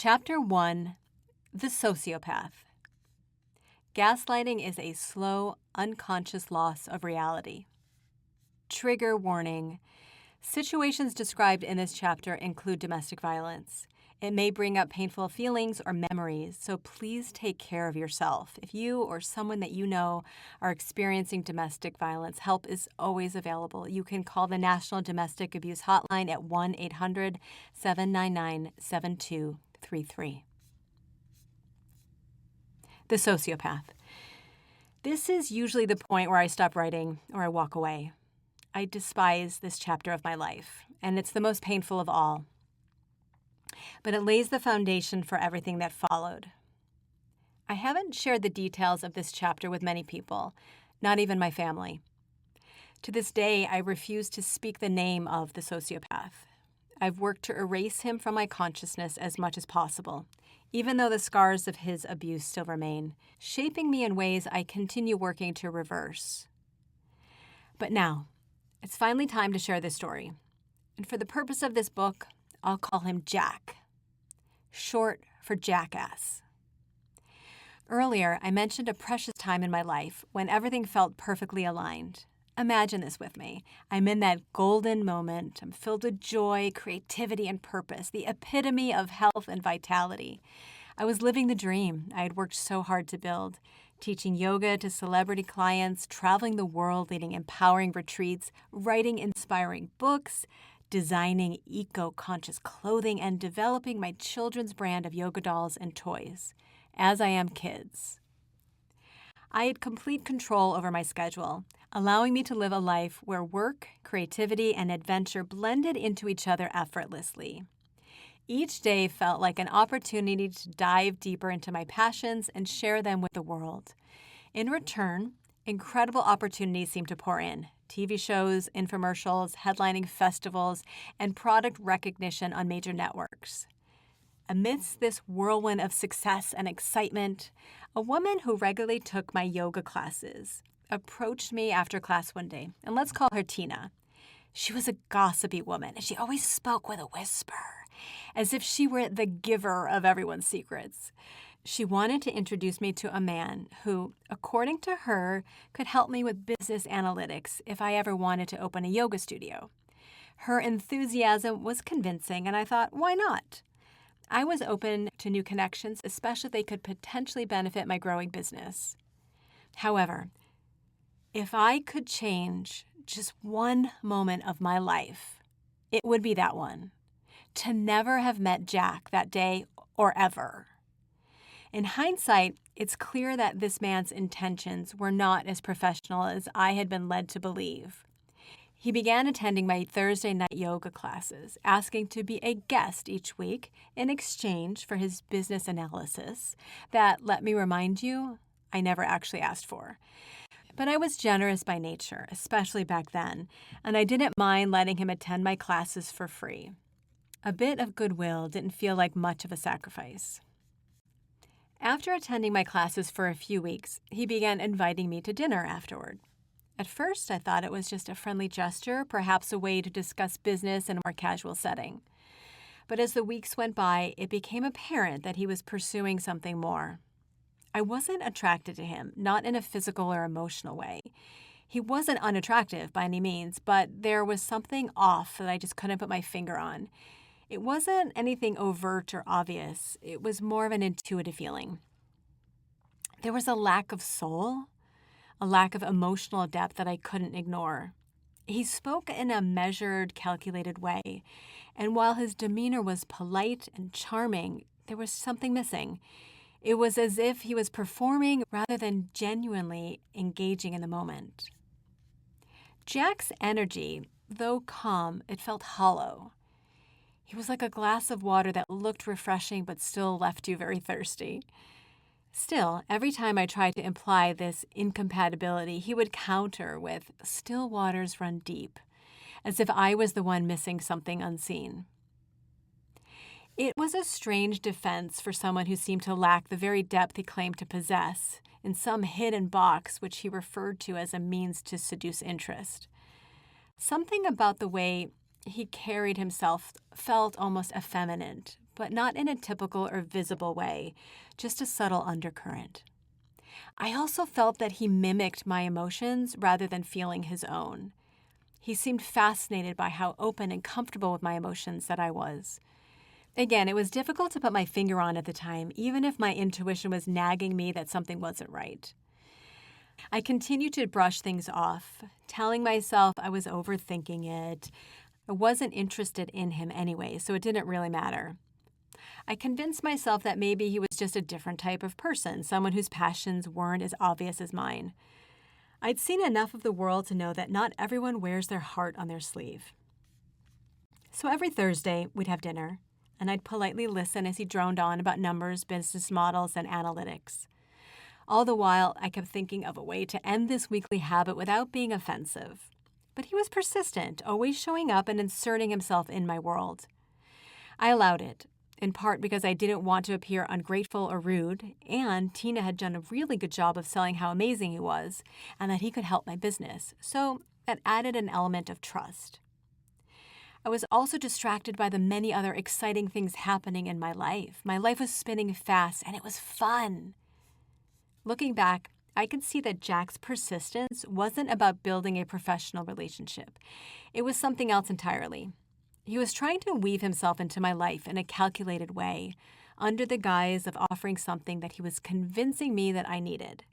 Chapter 1, The Sociopath. Gaslighting is a slow, unconscious loss of reality. Trigger warning. Situations described in this chapter include domestic violence. It may bring up painful feelings or memories, so please take care of yourself. If you or someone that you know are experiencing domestic violence, help is always available. You can call the National Domestic Abuse Hotline at 1-800-799-7233. The Sociopath. This is usually the point where I stop writing or I walk away. I despise this chapter of my life, and it's the most painful of all. But it lays the foundation for everything that followed. I haven't shared the details of this chapter with many people, not even my family. To this day, I refuse to speak the name of the sociopath. I've worked to erase him from my consciousness as much as possible, even though the scars of his abuse still remain, shaping me in ways I continue working to reverse. But now, it's finally time to share this story. And for the purpose of this book, I'll call him Jack, short for jackass. Earlier, I mentioned a precious time in my life when everything felt perfectly aligned. Imagine this with me. I'm in that golden moment. I'm filled with joy, creativity, and purpose, the epitome of health and vitality. I was living the dream I had worked so hard to build, teaching yoga to celebrity clients, traveling the world, leading empowering retreats, writing inspiring books, designing eco-conscious clothing, and developing my children's brand of yoga dolls and toys, as I am kids. I had complete control over my schedule, allowing me to live a life where work, creativity, and adventure blended into each other effortlessly. Each day felt like an opportunity to dive deeper into my passions and share them with the world. In return, incredible opportunities seemed to pour in. TV shows, infomercials, headlining festivals, and product recognition on major networks. Amidst this whirlwind of success and excitement, a woman who regularly took my yoga classes approached me after class one day, and let's call her Tina. She was a gossipy woman, and she always spoke with a whisper, as if she were the giver of everyone's secrets. She wanted to introduce me to a man who, according to her, could help me with business analytics if I ever wanted to open a yoga studio. Her enthusiasm was convincing, and I thought, why not? I was open to new connections, especially if they could potentially benefit my growing business. However, if I could change just one moment of my life, it would be that one. To never have met Jack that day or ever. In hindsight, it's clear that this man's intentions were not as professional as I had been led to believe. He began attending my Thursday night yoga classes, asking to be a guest each week in exchange for his business analysis that, let me remind you, I never actually asked for. But I was generous by nature, especially back then, and I didn't mind letting him attend my classes for free. A bit of goodwill didn't feel like much of a sacrifice. After attending my classes for a few weeks, he began inviting me to dinner afterward. At first, I thought it was just a friendly gesture, perhaps a way to discuss business in a more casual setting. But as the weeks went by, it became apparent that he was pursuing something more. I wasn't attracted to him, not in a physical or emotional way. He wasn't unattractive by any means, but there was something off that I just couldn't put my finger on. It wasn't anything overt or obvious. It was more of an intuitive feeling. There was a lack of soul, a lack of emotional depth that I couldn't ignore. He spoke in a measured, calculated way, and while his demeanor was polite and charming, there was something missing. It was as if he was performing rather than genuinely engaging in the moment. Jack's energy, though calm, it felt hollow. He was like a glass of water that looked refreshing but still left you very thirsty. Still, every time I tried to imply this incompatibility, he would counter with, "Still waters run deep," as if I was the one missing something unseen. It was a strange defense for someone who seemed to lack the very depth he claimed to possess, in some hidden box which he referred to as a means to seduce interest. Something about the way he carried himself felt almost effeminate, but not in a typical or visible way, just a subtle undercurrent. I also felt that he mimicked my emotions rather than feeling his own. He seemed fascinated by how open and comfortable with my emotions that I was. Again, it was difficult to put my finger on at the time, even if my intuition was nagging me that something wasn't right. I continued to brush things off, telling myself I was overthinking it. I wasn't interested in him anyway, so it didn't really matter. I convinced myself that maybe he was just a different type of person, someone whose passions weren't as obvious as mine. I'd seen enough of the world to know that not everyone wears their heart on their sleeve. So every Thursday, we'd have dinner, and I'd politely listen as he droned on about numbers, business models, and analytics. All the while, I kept thinking of a way to end this weekly habit without being offensive. But he was persistent, always showing up and inserting himself in my world. I allowed it, in part because I didn't want to appear ungrateful or rude, and Tina had done a really good job of selling how amazing he was and that he could help my business, so that added an element of trust. I was also distracted by the many other exciting things happening in my life. My life was spinning fast, and it was fun. Looking back, I could see that Jack's persistence wasn't about building a professional relationship. It was something else entirely. He was trying to weave himself into my life in a calculated way, under the guise of offering something that he was convincing me that I needed.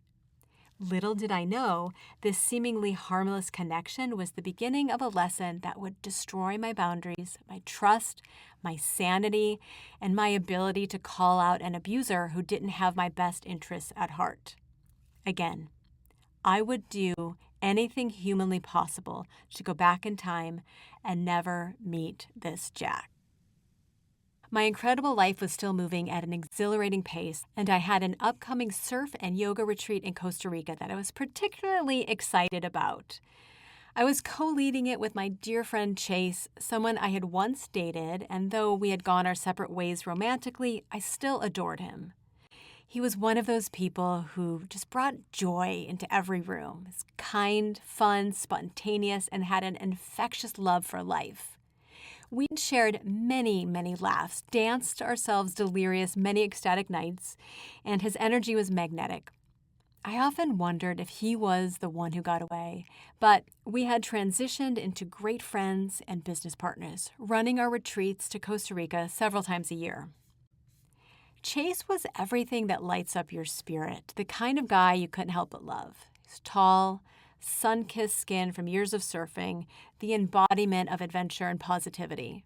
Little did I know, this seemingly harmless connection was the beginning of a lesson that would destroy my boundaries, my trust, my sanity, and my ability to call out an abuser who didn't have my best interests at heart. Again, I would do anything humanly possible to go back in time and never meet this Jack. My incredible life was still moving at an exhilarating pace, and I had an upcoming surf and yoga retreat in Costa Rica that I was particularly excited about. I was co-leading it with my dear friend Chase, someone I had once dated, and though we had gone our separate ways romantically, I still adored him. He was one of those people who just brought joy into every room. He was kind, fun, spontaneous, and had an infectious love for life. We'd shared many, many laughs, danced ourselves delirious many ecstatic nights, and his energy was magnetic. I often wondered if he was the one who got away, but we had transitioned into great friends and business partners, running our retreats to Costa Rica several times a year. Chase was everything that lights up your spirit, the kind of guy you couldn't help but love. He's tall, sun-kissed skin from years of surfing, the embodiment of adventure and positivity.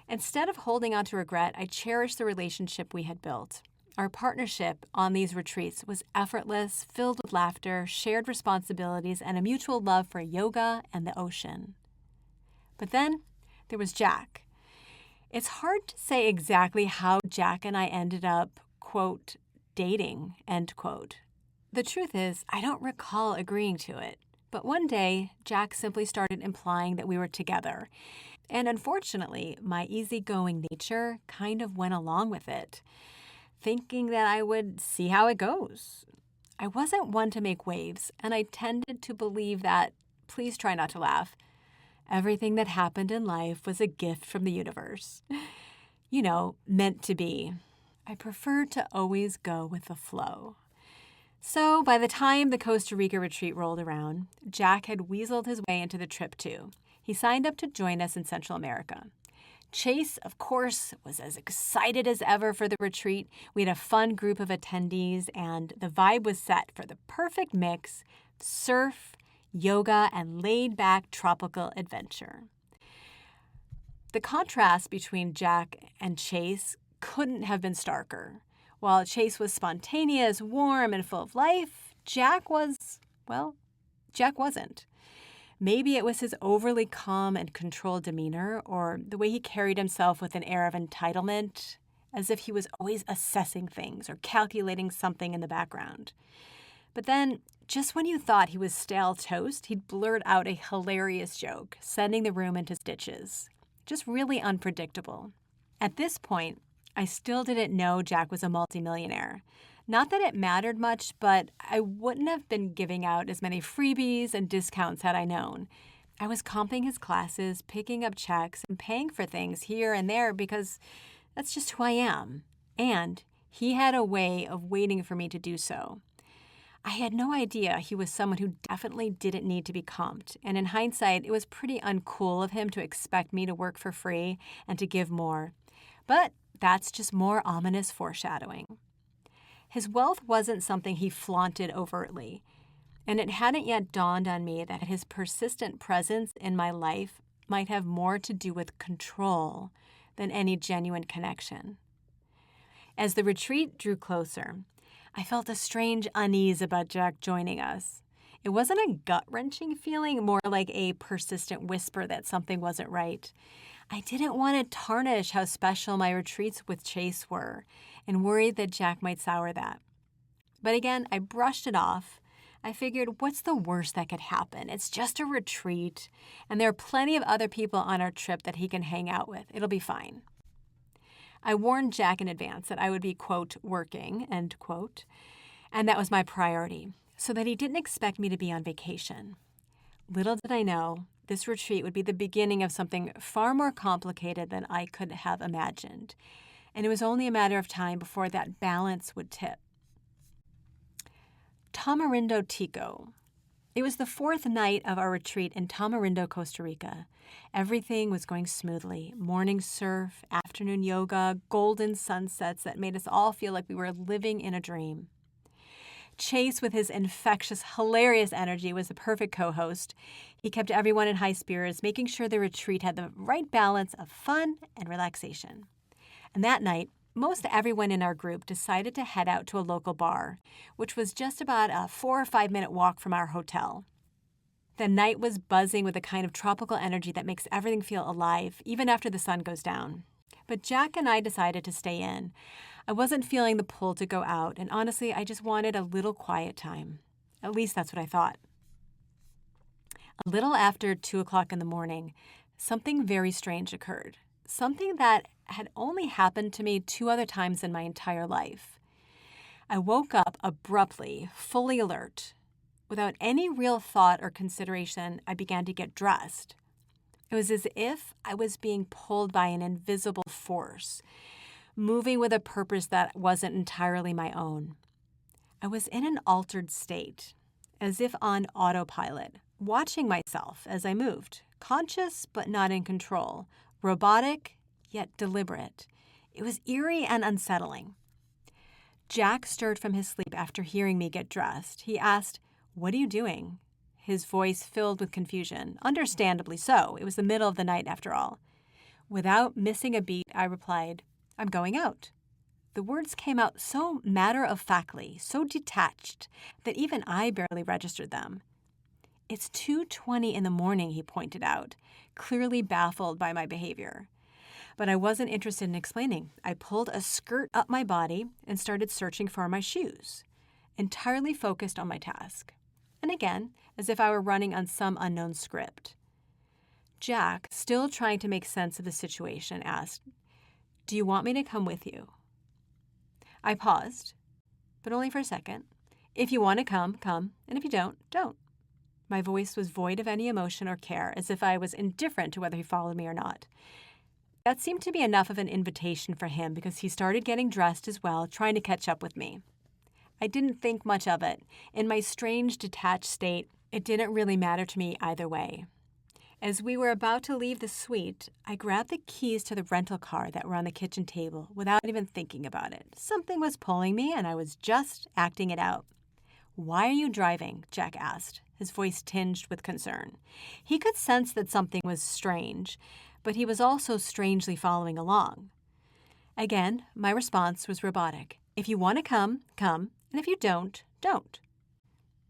Instead of holding on to regret, I cherished the relationship we had built. Our partnership on these retreats was effortless, filled with laughter, shared responsibilities, and a mutual love for yoga and the ocean. But then there was Jack. It's hard to say exactly how Jack and I ended up, quote, dating, end quote. The truth is, I don't recall agreeing to it. But one day, Jack simply started implying that we were together. And unfortunately, my easygoing nature kind of went along with it, thinking that I would see how it goes. I wasn't one to make waves, and I tended to believe that, please try not to laugh, everything that happened in life was a gift from the universe. You know, meant to be. I preferred to always go with the flow. So by the time the Costa Rica retreat rolled around, Jack had weaseled his way into the trip too. He signed up to join us in Central America. Chase, of course, was as excited as ever for the retreat. We had a fun group of attendees, and the vibe was set for the perfect mix: surf, yoga, and laid-back tropical adventure. The contrast between Jack and Chase couldn't have been starker. While Chase was spontaneous, warm, and full of life, Jack wasn't. Maybe it was his overly calm and controlled demeanor, or the way he carried himself with an air of entitlement, as if he was always assessing things or calculating something in the background. But then, just when you thought he was stale toast, he'd blurt out a hilarious joke, sending the room into stitches. Just really unpredictable. At this point, I still didn't know Jack was a multimillionaire. Not that it mattered much, but I wouldn't have been giving out as many freebies and discounts had I known. I was comping his classes, picking up checks, and paying for things here and there because That's just who I am. And he had a way of waiting for me to do so. I had no idea he was someone who definitely didn't need to be comped, and in hindsight, it was pretty uncool of him to expect me to work for free and to give more. But that's just more ominous foreshadowing. His wealth wasn't something he flaunted overtly, and it hadn't yet dawned on me that his persistent presence in my life might have more to do with control than any genuine connection. As the retreat drew closer, I felt a strange unease about Jack joining us. It wasn't a gut-wrenching feeling, more like a persistent whisper that something wasn't right. I didn't want to tarnish how special my retreats with Chase were, and worried that Jack might sour that. But again, I brushed it off. I figured, what's the worst that could happen? It's just a retreat, and there are plenty of other people on our trip that he can hang out with. It'll be fine. I warned Jack in advance that I would be, quote, working, end quote, and that was my priority, so that he didn't expect me to be on vacation. Little did I know, this retreat would be the beginning of something far more complicated than I could have imagined, and it was only a matter of time before that balance would tip. Tamarindo Tico. It was the fourth night of our retreat in Tamarindo, Costa Rica. Everything was going smoothly. Morning surf, afternoon yoga, golden sunsets that made us all feel like we were living in a dream. Chase, with his infectious, hilarious energy, was the perfect co-host. He kept everyone in high spirits, making sure the retreat had the right balance of fun and relaxation. And that night, most everyone in our group decided to head out to a local bar, which was just about a 4 or 5 minute walk from our hotel. The night was buzzing with a kind of tropical energy that makes everything feel alive, even after the sun goes down. But Jack and I decided to stay in. I wasn't feeling the pull to go out, and honestly, I just wanted a little quiet time. At least that's what I thought. A little after 2 o'clock in the morning, something very strange occurred. Something that had only happened to me 2 other times in my entire life. I woke up abruptly, fully alert. Without any real thought or consideration, I began to get dressed. It was as if I was being pulled by an invisible force, moving with a purpose that wasn't entirely my own. I was in an altered state, as if on autopilot, watching myself as I moved, conscious but not in control, robotic yet deliberate. It was eerie and unsettling. Jack stirred from his sleep after hearing me get dressed. He asked, "What are you doing?" His voice filled with confusion. Understandably so. It was the middle of the night after all. Without missing a beat, I replied, "I'm going out." The words came out so matter-of-factly, so detached, that even I barely registered them. "It's 2:20 in the morning," he pointed out, clearly baffled by my behavior. But I wasn't interested in explaining. I pulled a skirt up my body and started searching for my shoes, entirely focused on my task. And again, as if I were running on some unknown script. Jack, still trying to make sense of the situation, asked, "Do you want me to come with you?" I paused, but only for a second. "If you want to come, come, and if you don't, don't." My voice was void of any emotion or care, as if I was indifferent to whether he followed me or not. That seemed to be enough of an invitation for him because he started getting dressed as well, trying to catch up with me. I didn't think much of it. In my strange, detached state, it didn't really matter to me either way. As we were about to leave the suite, I grabbed the keys to the rental car that were on the kitchen table without even thinking about it. Something was pulling me, and I was just acting it out. "Why are you driving?" Jack asked, his voice tinged with concern. He could sense that something was strange, but he was also strangely following along. Again, my response was robotic. "If you want to come, come, and if you don't, don't."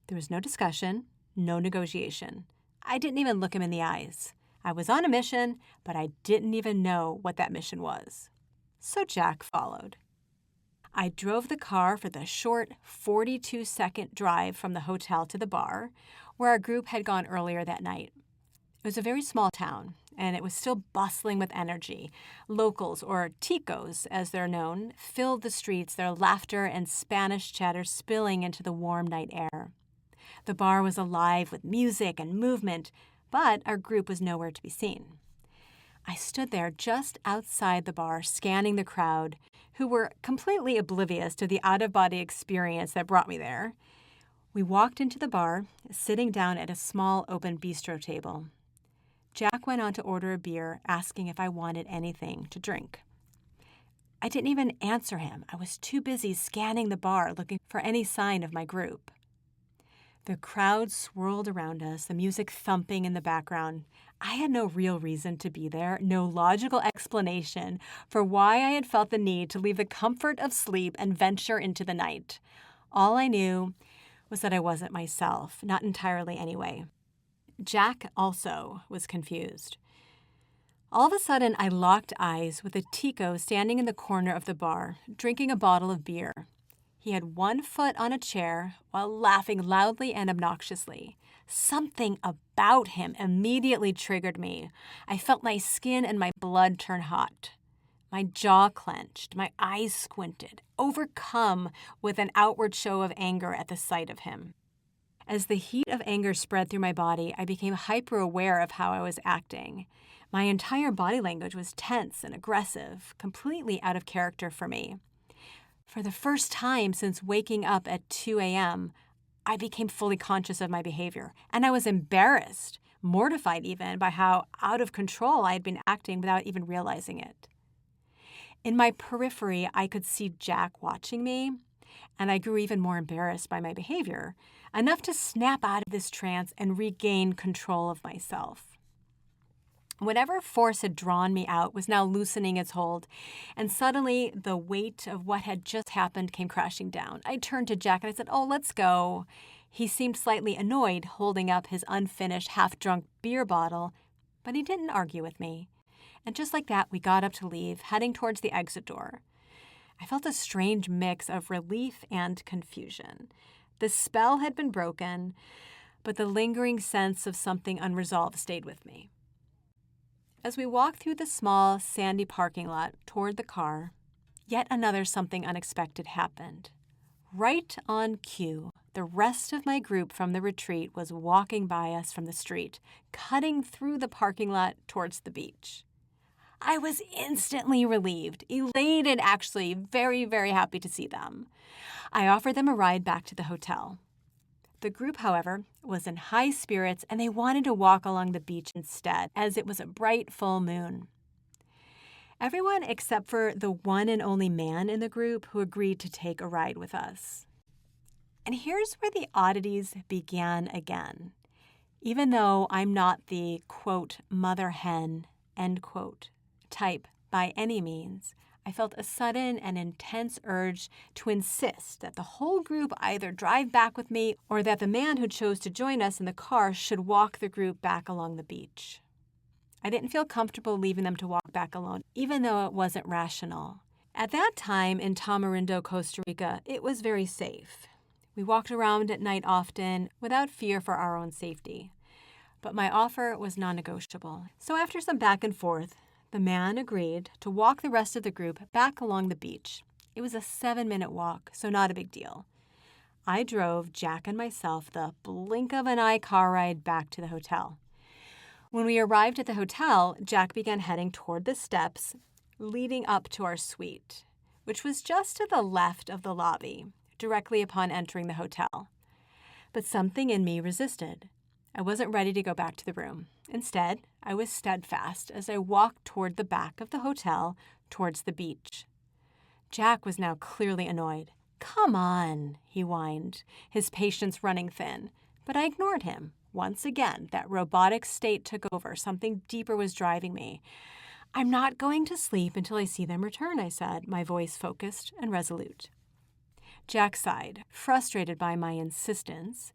There was no discussion, no negotiation. I didn't even look him in the eyes. I was on a mission, but I didn't even know what that mission was. So Jack followed. I drove the car for the short 42-second drive from the hotel to the bar, where our group had gone earlier that night. It was a very small town, and it was still bustling with energy. Locals, or ticos as they're known, filled the streets, their laughter and Spanish chatter spilling into the warm night air. The bar was alive with music and movement, but our group was nowhere to be seen. I stood there just outside the bar, scanning the crowd, who were completely oblivious to the out-of-body experience that brought me there. We walked into the bar, sitting down at a small open bistro table. Jack went on to order a beer, asking if I wanted anything to drink. I didn't even answer him. I was too busy scanning the bar, looking for any sign of my group. The crowd swirled around us, the music thumping in the background. I had no real reason to be there, no logical explanation for why I had felt the need to leave the comfort of sleep and venture into the night. All I knew was that I wasn't myself, not entirely anyway. Jack also was confused. All of a sudden, I locked eyes with a Tico standing in the corner of the bar, drinking a bottle of beer. He had one foot on a chair while laughing loudly and obnoxiously. Something about him immediately triggered me. I felt my skin and my blood turn hot. My jaw clenched, my eyes squinted, overcome with an outward show of anger at the sight of him. As the heat of anger spread through my body, I became hyper-aware of how I was acting. My entire body language was tense and aggressive, completely out of character for me. For the first time since waking up at 2 a.m., I became fully conscious of my behavior, and I was embarrassed, mortified even, by how out of control I had been acting without even realizing it. In my periphery, I could see Jack watching me, and I grew even more embarrassed by my behavior, enough to snap out of this trance and regain control of myself. Whatever force had drawn me out was now loosening its hold, and suddenly the weight of what had just happened came crashing down. I turned to Jack and I said, "Oh, let's go." He seemed slightly annoyed, holding up his unfinished, half-drunk beer bottle, but he didn't argue with me. And just like that, we got up to leave, heading towards the exit door. I felt a strange mix of relief and confusion. The spell had been broken, but the lingering sense of something unresolved stayed with me. As we walked through the small, sandy parking lot toward the car, yet another something unexpected happened. Right on cue, the rest of my group from the retreat was walking by us from the street, cutting through the parking lot towards the beach. I was instantly relieved, elated actually, very, very happy to see them. I offered them a ride back to the hotel. The group, however, was in high spirits and they wanted to walk along the beach instead, as it was a bright full moon. Everyone except for the one and only man in the group who agreed to take a ride with us. And here's where the oddities began again. Even though I'm not the, quote, mother hen, end quote, type by any means, I felt a sudden and intense urge to insist that the whole group either drive back with me or that the man who chose to join us in the car should walk the group back along the beach. I didn't feel comfortable leaving them to walk back alone, even though it wasn't rational. At that time in Tamarindo, Costa Rica, it was very safe. We walked around at night often without fear for our own safety. But my offer was non-negotiable. So after some back and forth, the man agreed to walk the rest of the group back along the beach. It was a 7-minute walk, so not a big deal. I drove Jack and myself the blink of an eye car ride back to the hotel. When we arrived at the hotel, Jack began heading toward the steps leading up to our suite, which was just to the left of the lobby, directly upon entering the hotel. But something in me resisted. I wasn't ready to go back to the room. Instead, I was steadfast as I walked toward the back of the hotel, towards the beach. Jack was now clearly annoyed. "Come on," he whined, his patience running thin. But I ignored him. Once again, that robotic state took over. Something deeper was driving me. "I'm not going to sleep until I see them return," I said, my voice focused and resolute. Jack sighed, frustrated by my insistence.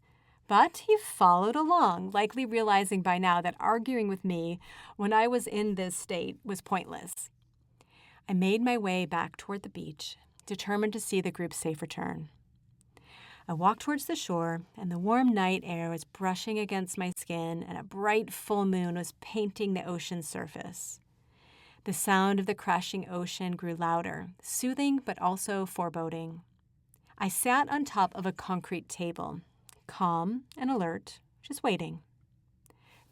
But he followed along, likely realizing by now that arguing with me when I was in this state was pointless. I made my way back toward the beach, determined to see the group's safe return. I walked towards the shore, and the warm night air was brushing against my skin, and a bright full moon was painting the ocean's surface. The sound of the crashing ocean grew louder, soothing but also foreboding. I sat on top of a concrete table, calm and alert, just waiting.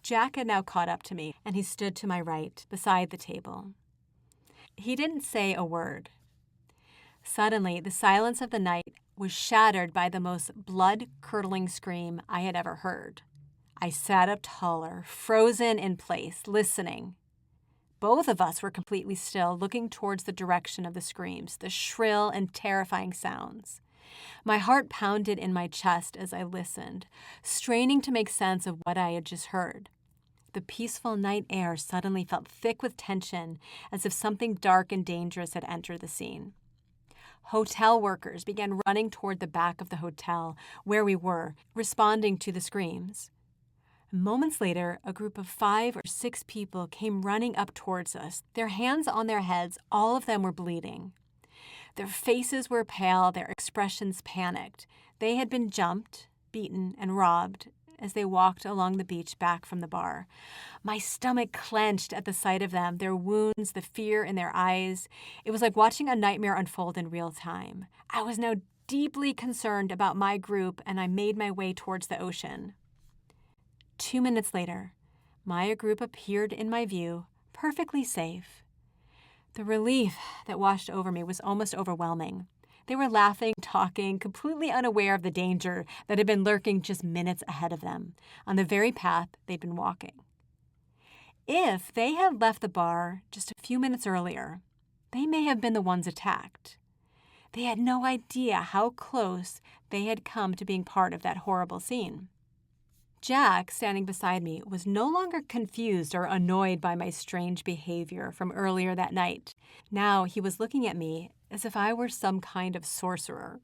Jack had now caught up to me, and he stood to my right, beside the table. He didn't say a word. Suddenly, the silence of the night was shattered by the most blood-curdling scream I had ever heard. I sat up taller, frozen in place, listening. Both of us were completely still, looking towards the direction of the screams, the shrill and terrifying sounds. My heart pounded in my chest as I listened, straining to make sense of what I had just heard. The peaceful night air suddenly felt thick with tension, as if something dark and dangerous had entered the scene. Hotel workers began running toward the back of the hotel where we were, responding to the screams. Moments later, a group of 5 or 6 people came running up towards us, their hands on their heads. All of them were bleeding. Their faces were pale, their expressions panicked. They had been jumped, beaten, and robbed as they walked along the beach back from the bar. My stomach clenched at the sight of them, their wounds, the fear in their eyes. It was like watching a nightmare unfold in real time. I was now deeply concerned about my group, and I made my way towards the ocean. 2 minutes later, my group appeared in my view, perfectly safe. The relief that washed over me was almost overwhelming. They were laughing, talking, completely unaware of the danger that had been lurking just minutes ahead of them, on the very path they'd been walking. If they had left the bar just a few minutes earlier, they may have been the ones attacked. They had no idea how close they had come to being part of that horrible scene. Jack, standing beside me, was no longer confused or annoyed by my strange behavior from earlier that night. Now he was looking at me as if I were some kind of sorcerer.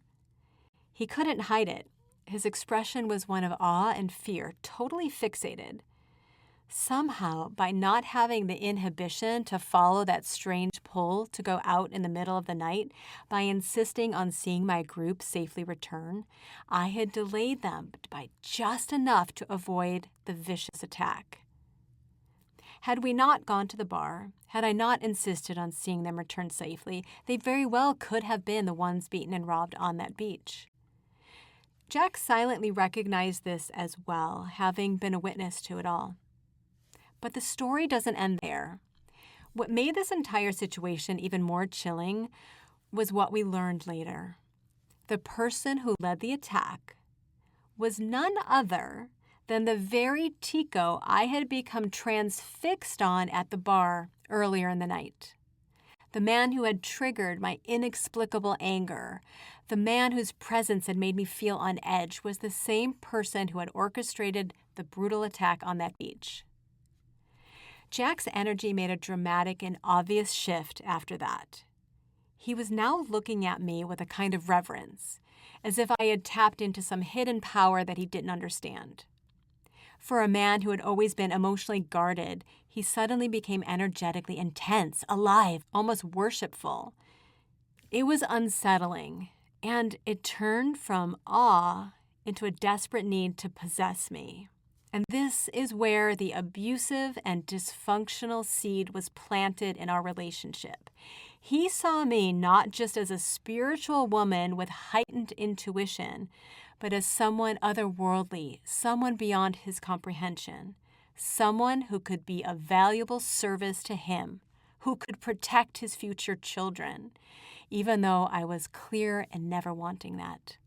He couldn't hide it. His expression was one of awe and fear, totally fixated. Somehow, by not having the inhibition to follow that strange pull to go out in the middle of the night, by insisting on seeing my group safely return, I had delayed them by just enough to avoid the vicious attack. Had we not gone to the bar, had I not insisted on seeing them return safely, they very well could have been the ones beaten and robbed on that beach. Jack silently recognized this as well, having been a witness to it all. But the story doesn't end there. What made this entire situation even more chilling was what we learned later. The person who led the attack was none other than the very Tico I had become transfixed on at the bar earlier in the night. The man who had triggered my inexplicable anger, the man whose presence had made me feel on edge, was the same person who had orchestrated the brutal attack on that beach. Jack's energy made a dramatic and obvious shift after that. He was now looking at me with a kind of reverence, as if I had tapped into some hidden power that he didn't understand. For a man who had always been emotionally guarded, he suddenly became energetically intense, alive, almost worshipful. It was unsettling, and it turned from awe into a desperate need to possess me. And this is where the abusive and dysfunctional seed was planted in our relationship. He saw me not just as a spiritual woman with heightened intuition, but as someone otherworldly, someone beyond his comprehension, someone who could be a valuable service to him, who could protect his future children, even though I was clear in never wanting that.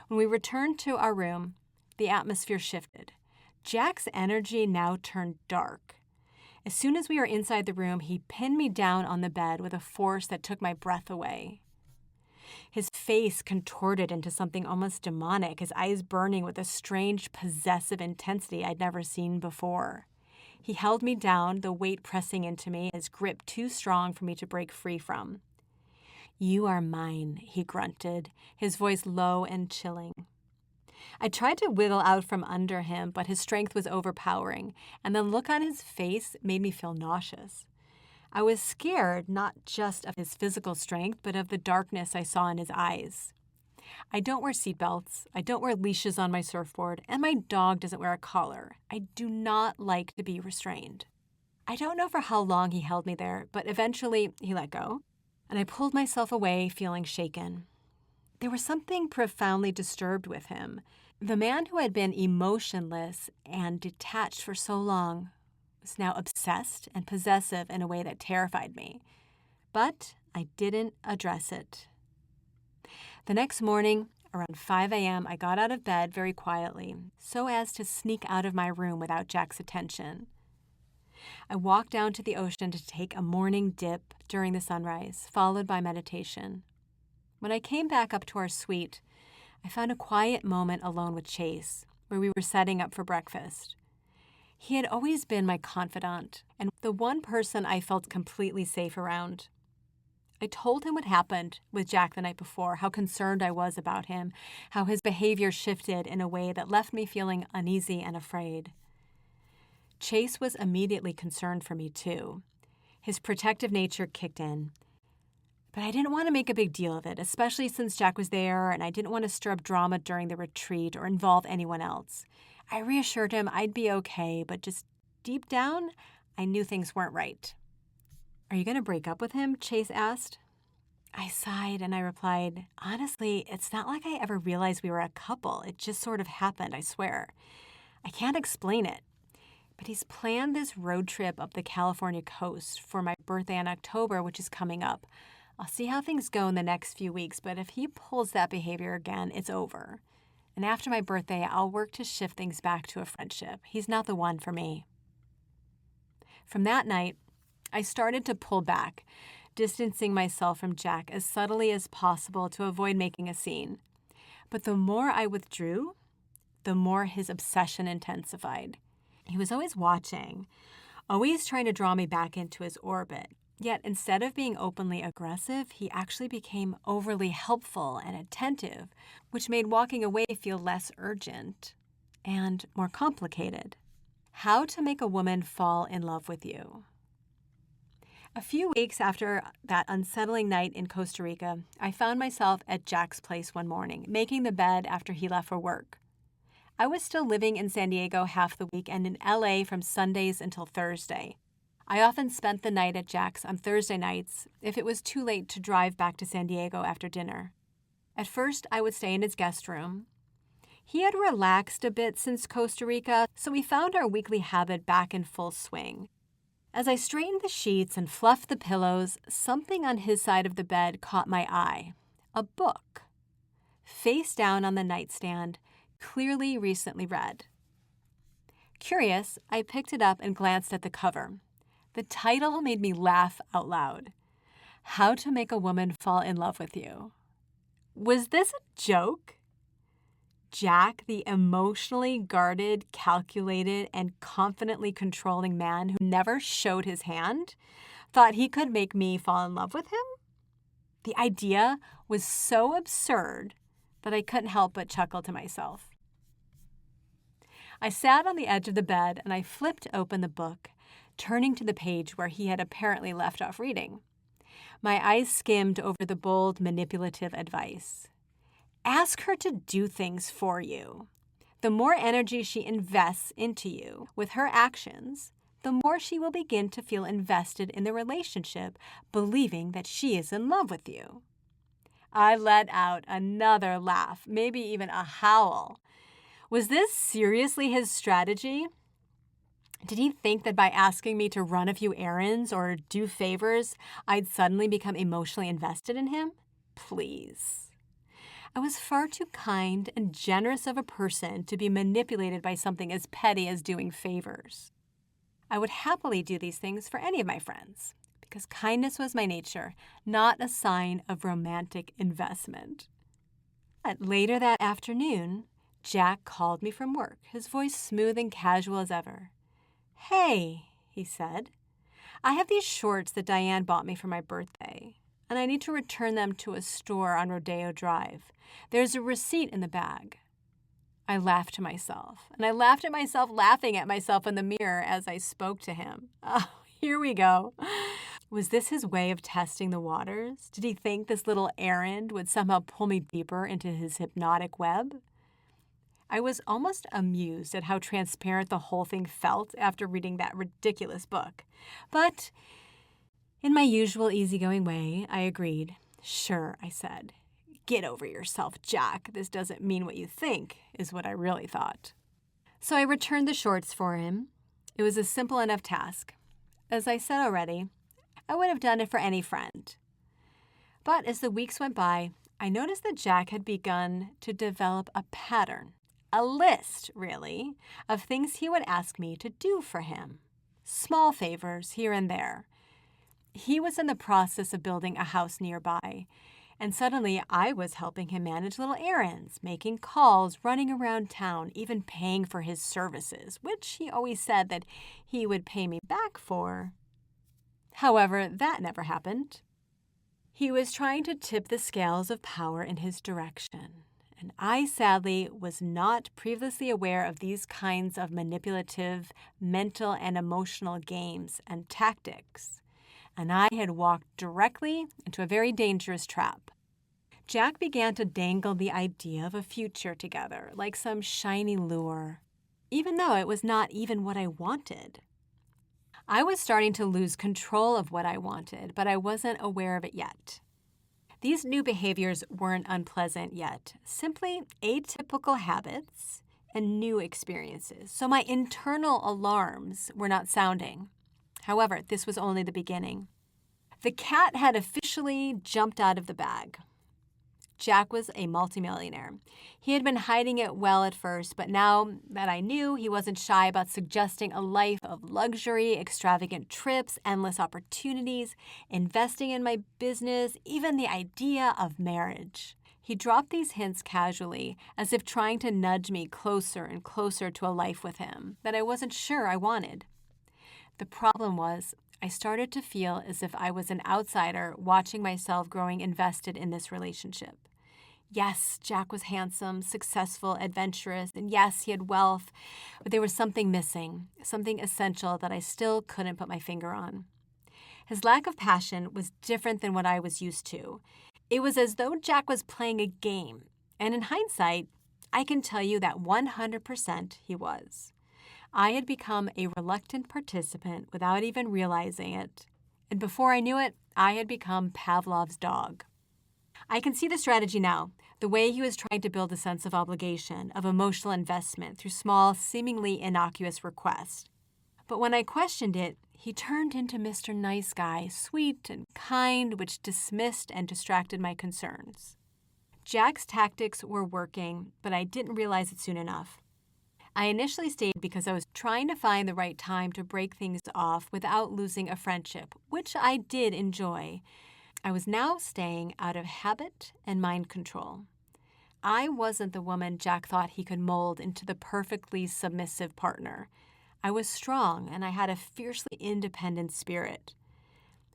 When we returned to our room, the atmosphere shifted. Jack's energy now turned dark. As soon as we were inside the room, he pinned me down on the bed with a force that took my breath away. His face contorted into something almost demonic, his eyes burning with a strange, possessive intensity I'd never seen before. He held me down, the weight pressing into me, his grip too strong for me to break free from. "You are mine," he grunted, his voice low and chilling. I tried to wiggle out from under him, but his strength was overpowering, and the look on his face made me feel nauseous. I was scared not just of his physical strength, but of the darkness I saw in his eyes. I don't wear seatbelts, I don't wear leashes on my surfboard, and my dog doesn't wear a collar. I do not like to be restrained. I don't know for how long he held me there, but eventually he let go, and I pulled myself away feeling shaken. there was something profoundly disturbed with him. The man who had been emotionless and detached for so long was now obsessed and possessive in a way that terrified me. But I didn't address it. The next morning, around 5 a.m., I got out of bed very quietly, so as to sneak out of my room without Jack's attention. I walked down to the ocean to take a morning dip during the sunrise, followed by meditation. When I came back up to our suite, I found a quiet moment alone with Chase, where we were setting up for breakfast. He had always been my confidant, and the one person I felt completely safe around. I told him what happened with Jack the night before, how concerned I was about him, how his behavior shifted in a way that left me feeling uneasy and afraid. Chase was immediately concerned for me, too. His protective nature kicked in. But I didn't want to make a big deal of it, especially since Jack was there, and I didn't want to stir up drama during the retreat or involve anyone else. I reassured him I'd be okay, but just deep down, I knew things weren't right. "Are you going to break up with him?" Chase asked. I sighed and I replied, "Honestly, it's not like I ever realized we were a couple. It just sort of happened, I swear. I can't explain it. But he's planned this road trip up the California coast for my birthday in October, which is coming up. I'll see how things go in the next few weeks, but if he pulls that behavior again, it's over. And after my birthday, I'll work to shift things back to a friendship. He's not the one for me." From that night, I started to pull back, distancing myself from Jack as subtly as possible to avoid making a scene. But the more I withdrew, the more his obsession intensified. He was always watching, always trying to draw me back into his orbit. Yet instead of being openly aggressive, he actually became overly helpful and attentive, which made walking away feel less urgent and more complicated. How to make a woman fall in love with you. A few weeks after that unsettling night in Costa Rica, I found myself at Jack's place one morning, making the bed after he left for work. I was still living in San Diego half the week and in LA from Sundays until Thursday. I often spent the night at Jack's on Thursday nights if it was too late to drive back to San Diego after dinner. At first, I would stay in his guest room. He had relaxed a bit since Costa Rica, so we found our weekly habit back in full swing. As I straightened the sheets and fluffed the pillows, something on his side of the bed caught my eye. A book. Face down on the nightstand, clearly recently read. Curious, I picked it up and glanced at the cover. The title made me laugh out loud. How to Make a Woman Fall in Love with You. Was this a joke? Jack, the emotionally guarded, calculated, and confidently controlling man who never showed his hand, thought he could make me fall in love with him? The idea was so absurd that I couldn't help but chuckle to myself. I sat on the edge of the bed and I flipped open the book, turning to the page where he had apparently left off reading. My eyes skimmed over the bold, manipulative advice. Ask her to do things for you. The more energy she invests into you with her actions, the more she will begin to feel invested in the relationship, believing that she is in love with you. I let out another laugh, maybe even a howl. Was this seriously his strategy? Did he think that by asking me to run a few errands or do favors, I'd suddenly become emotionally invested in him? Please. I was far too kind and generous of a person to be manipulated by something as petty as doing favors. I would happily do these things for any of my friends, because kindness was my nature, not a sign of romantic investment. But later that afternoon, Jack called me from work, his voice smooth and casual as ever. "Hey," he said, "I have these shorts that Diane bought me for my birthday, and I need to return them to a store on Rodeo Drive. There's a receipt in the bag." I laughed to myself, and I laughed at myself laughing at myself in the mirror as I spoke to him. Oh, here we go. Was this his way of testing the waters? Did he think this little errand would somehow pull me deeper into his hypnotic web? I was almost amused at how transparent the whole thing felt after reading that ridiculous book. But in my usual easygoing way, I agreed. "Sure," I said. "Get over yourself, Jack. This doesn't mean what you think," is what I really thought. So I returned the shorts for him. It was a simple enough task. As I said already, I would have done it for any friend. But as the weeks went by, I noticed that Jack had begun to develop a pattern, a list, really, of things he would ask me to do for him. Small favors here and there. He was in the process of building a house nearby, and suddenly I was helping him manage little errands, making calls, running around town, even paying for his services, which he always said that he would pay me back for. However, that never happened. He was trying to tip the scales of power in his direction, and I sadly was not previously aware of these kinds of manipulative mental and emotional games and tactics, and I had walked directly into a very dangerous trap. Jack began to dangle the idea of a future together like some shiny lure, even though it was not even what I wanted. I was starting to lose control of what I wanted, but I wasn't aware of it yet. These new behaviors weren't unpleasant yet, simply atypical habits and new experiences. So my internal alarms were not sounding. However, this was only the beginning. The cat had officially jumped out of the bag. Jack was a multimillionaire. He had been hiding it well at first, but now that I knew, he wasn't shy about suggesting a life of luxury, extravagant trips, endless opportunities, investing in my business, even the idea of marriage. He dropped these hints casually, as if trying to nudge me closer and closer to a life with him that I wasn't sure I wanted. The problem was, I started to feel as if I was an outsider watching myself growing invested in this relationship. Yes, Jack was handsome, successful, adventurous, and yes, he had wealth, but there was something missing, something essential that I still couldn't put my finger on. His lack of passion was different than what I was used to. It was as though Jack was playing a game, and in hindsight, I can tell you that 100% he was. I had become a reluctant participant without even realizing it, and before I knew it, I had become Pavlov's dog. I can see the strategy now, the way he was trying to build a sense of obligation, of emotional investment through small, seemingly innocuous requests. But when I questioned it, he turned into Mr. Nice Guy, sweet and kind, which dismissed and distracted my concerns. Jack's tactics were working, but I didn't realize it soon enough. I initially stayed because I was trying to find the right time to break things off without losing a friendship, which I did enjoy. I was now staying out of habit and mind control. I wasn't the woman Jack thought he could mold into the perfectly submissive partner. I was strong and I had a fiercely independent spirit.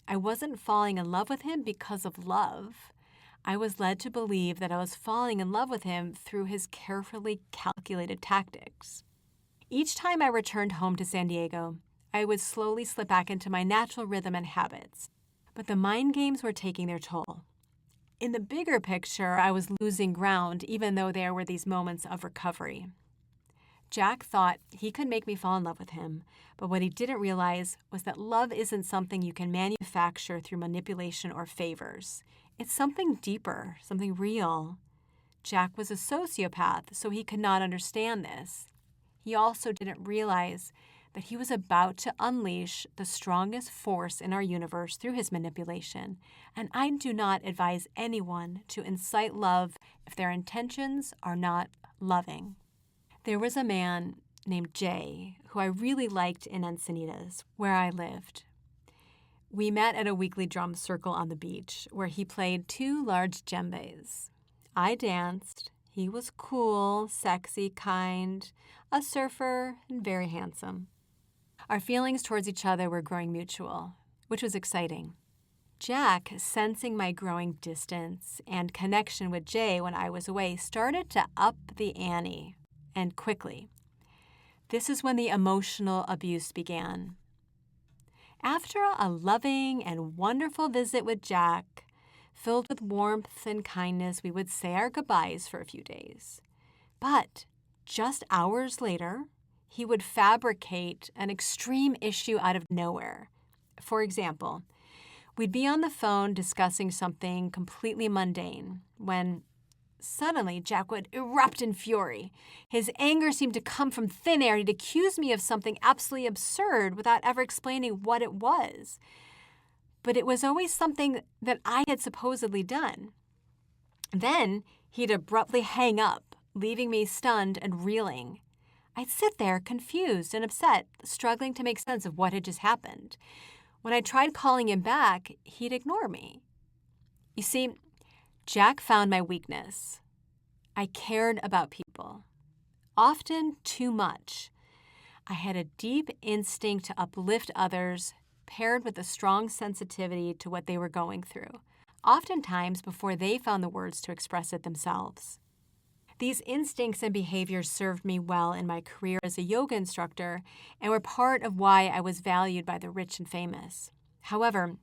I wasn't falling in love with him because of love. I was led to believe that I was falling in love with him through his carefully calculated tactics. Each time I returned home to San Diego, I would slowly slip back into my natural rhythm and habits. But the mind games were taking their toll. In the bigger picture, I was losing ground, even though there were these moments of recovery. Jack thought he could make me fall in love with him, but what he didn't realize was that love isn't something you can manufacture through manipulation or favors. It's something deeper, something real. Jack was a sociopath, so he could not understand this. He also didn't realize that he was about to unleash the strongest force in our universe through his manipulation, and I do not advise anyone to incite love if their intentions are not loving. There was a man named Jay who I really liked in Encinitas, where I lived. We met at a weekly drum circle on the beach, where he played 2 large djembes. I danced. He was cool, sexy, kind, a surfer, and very handsome. Our feelings towards each other were growing mutual, which was exciting. Jack, sensing my growing distance and connection with Jay when I was away, started to up the ante, and quickly. This is when the emotional abuse began. After a loving and wonderful visit with Jack, filled with warmth and kindness, we would say our goodbyes for a few days. But just hours later, he would fabricate an extreme issue out of nowhere. For example, We'd be on the phone discussing something completely mundane when suddenly Jack would erupt in fury. His anger seemed to come from thin air. He'd accuse me of something absolutely absurd without ever explaining what it was. But it was always something that I had supposedly done. Then he'd abruptly hang up, leaving me stunned and reeling. I'd sit there confused and upset, struggling to make sense of what had just happened. When I tried calling him back, he'd ignore me. You see, Jack found my weakness. I cared about people, often too much. I had a deep instinct to uplift others, paired with a strong sensitivity to what they were going through, oftentimes before they found the words to express it themselves. These instincts and behaviors served me well in my career as a yoga instructor and were part of why I was valued by the rich and famous. However,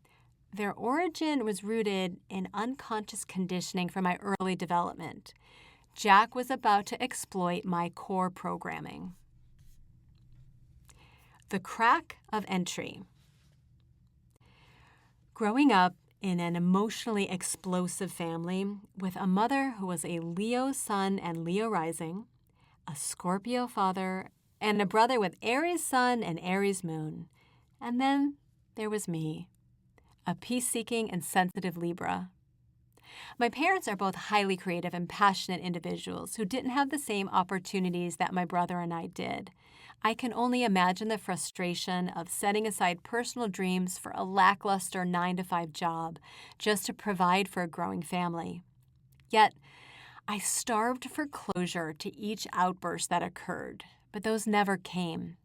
their origin was rooted in unconscious conditioning from my early development. Jack was about to exploit my core programming. The crack of entry. Growing up in an emotionally explosive family with a mother who was a Leo sun and Leo rising, a Scorpio father, and a brother with Aries sun and Aries moon. And then there was me, a peace-seeking and sensitive Libra. My parents are both highly creative and passionate individuals who didn't have the same opportunities that my brother and I did. I can only imagine the frustration of setting aside personal dreams for a lackluster 9-to-5 job just to provide for a growing family. Yet, I starved for closure to each outburst that occurred, but those never came.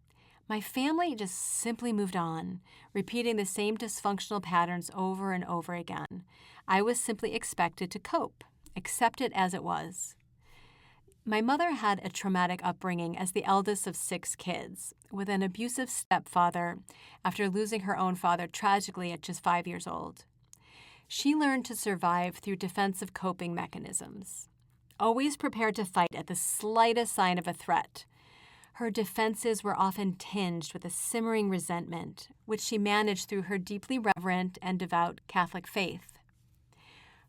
My family just simply moved on, repeating the same dysfunctional patterns over and over again. I was simply expected to cope, accept it as it was. My mother had a traumatic upbringing as the eldest of 6 kids, with an abusive stepfather after losing her own father tragically at just 5 years old. She learned to survive through defensive coping mechanisms, always prepared to fight at the slightest sign of a threat. Her defenses were often tinged with a simmering resentment, which she managed through her deeply reverent and devout Catholic faith.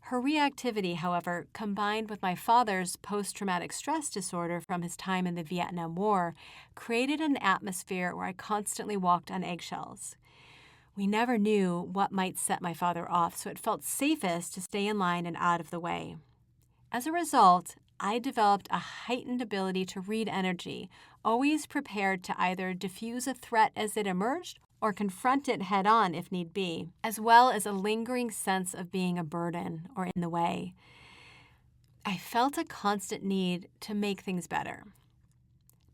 Her reactivity, however, combined with my father's post-traumatic stress disorder from his time in the Vietnam War, created an atmosphere where I constantly walked on eggshells. We never knew what might set my father off, so it felt safest to stay in line and out of the way. As a result, I developed a heightened ability to read energy, always prepared to either diffuse a threat as it emerged or confront it head-on if need be, as well as a lingering sense of being a burden or in the way. I felt a constant need to make things better.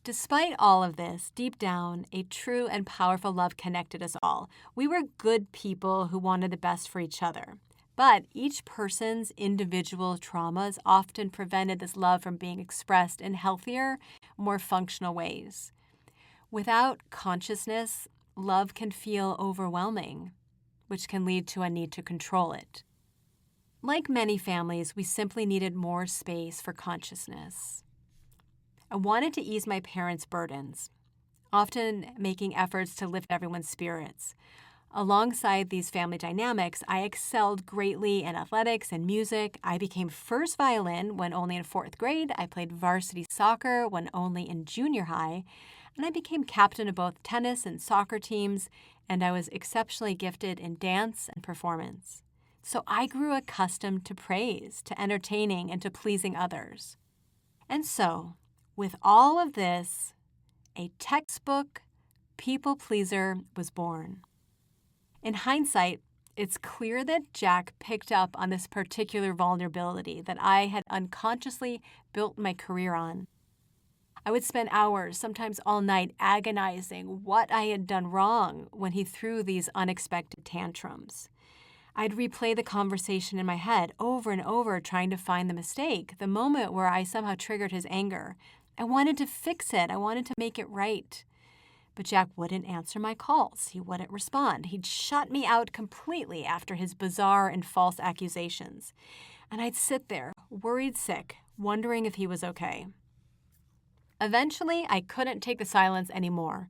Despite all of this, deep down, a true and powerful love connected us all. We were good people who wanted the best for each other. But each person's individual traumas often prevented this love from being expressed in healthier, more functional ways. Without consciousness, love can feel overwhelming, which can lead to a need to control it. Like many families, we simply needed more space for consciousness. I wanted to ease my parents' burdens, often making efforts to lift everyone's spirits. Alongside these family dynamics, I excelled greatly in athletics and music. I became first violin when only in 4th grade. I played varsity soccer when only in junior high. And I became captain of both tennis and soccer teams, and I was exceptionally gifted in dance and performance. So I grew accustomed to praise, to entertaining, and to pleasing others. And so, with all of this, a textbook people pleaser was born. In hindsight, it's clear that Jack picked up on this particular vulnerability that I had unconsciously built my career on. I would spend hours, sometimes all night, agonizing what I had done wrong when he threw these unexpected tantrums. I'd replay the conversation in my head over and over, trying to find the mistake, the moment where I somehow triggered his anger. I wanted to fix it. I wanted to make it right. But Jack wouldn't answer my calls. He wouldn't respond. He'd shut me out completely after his bizarre and false accusations. And I'd sit there, worried sick, wondering if he was okay. Eventually, I couldn't take the silence anymore.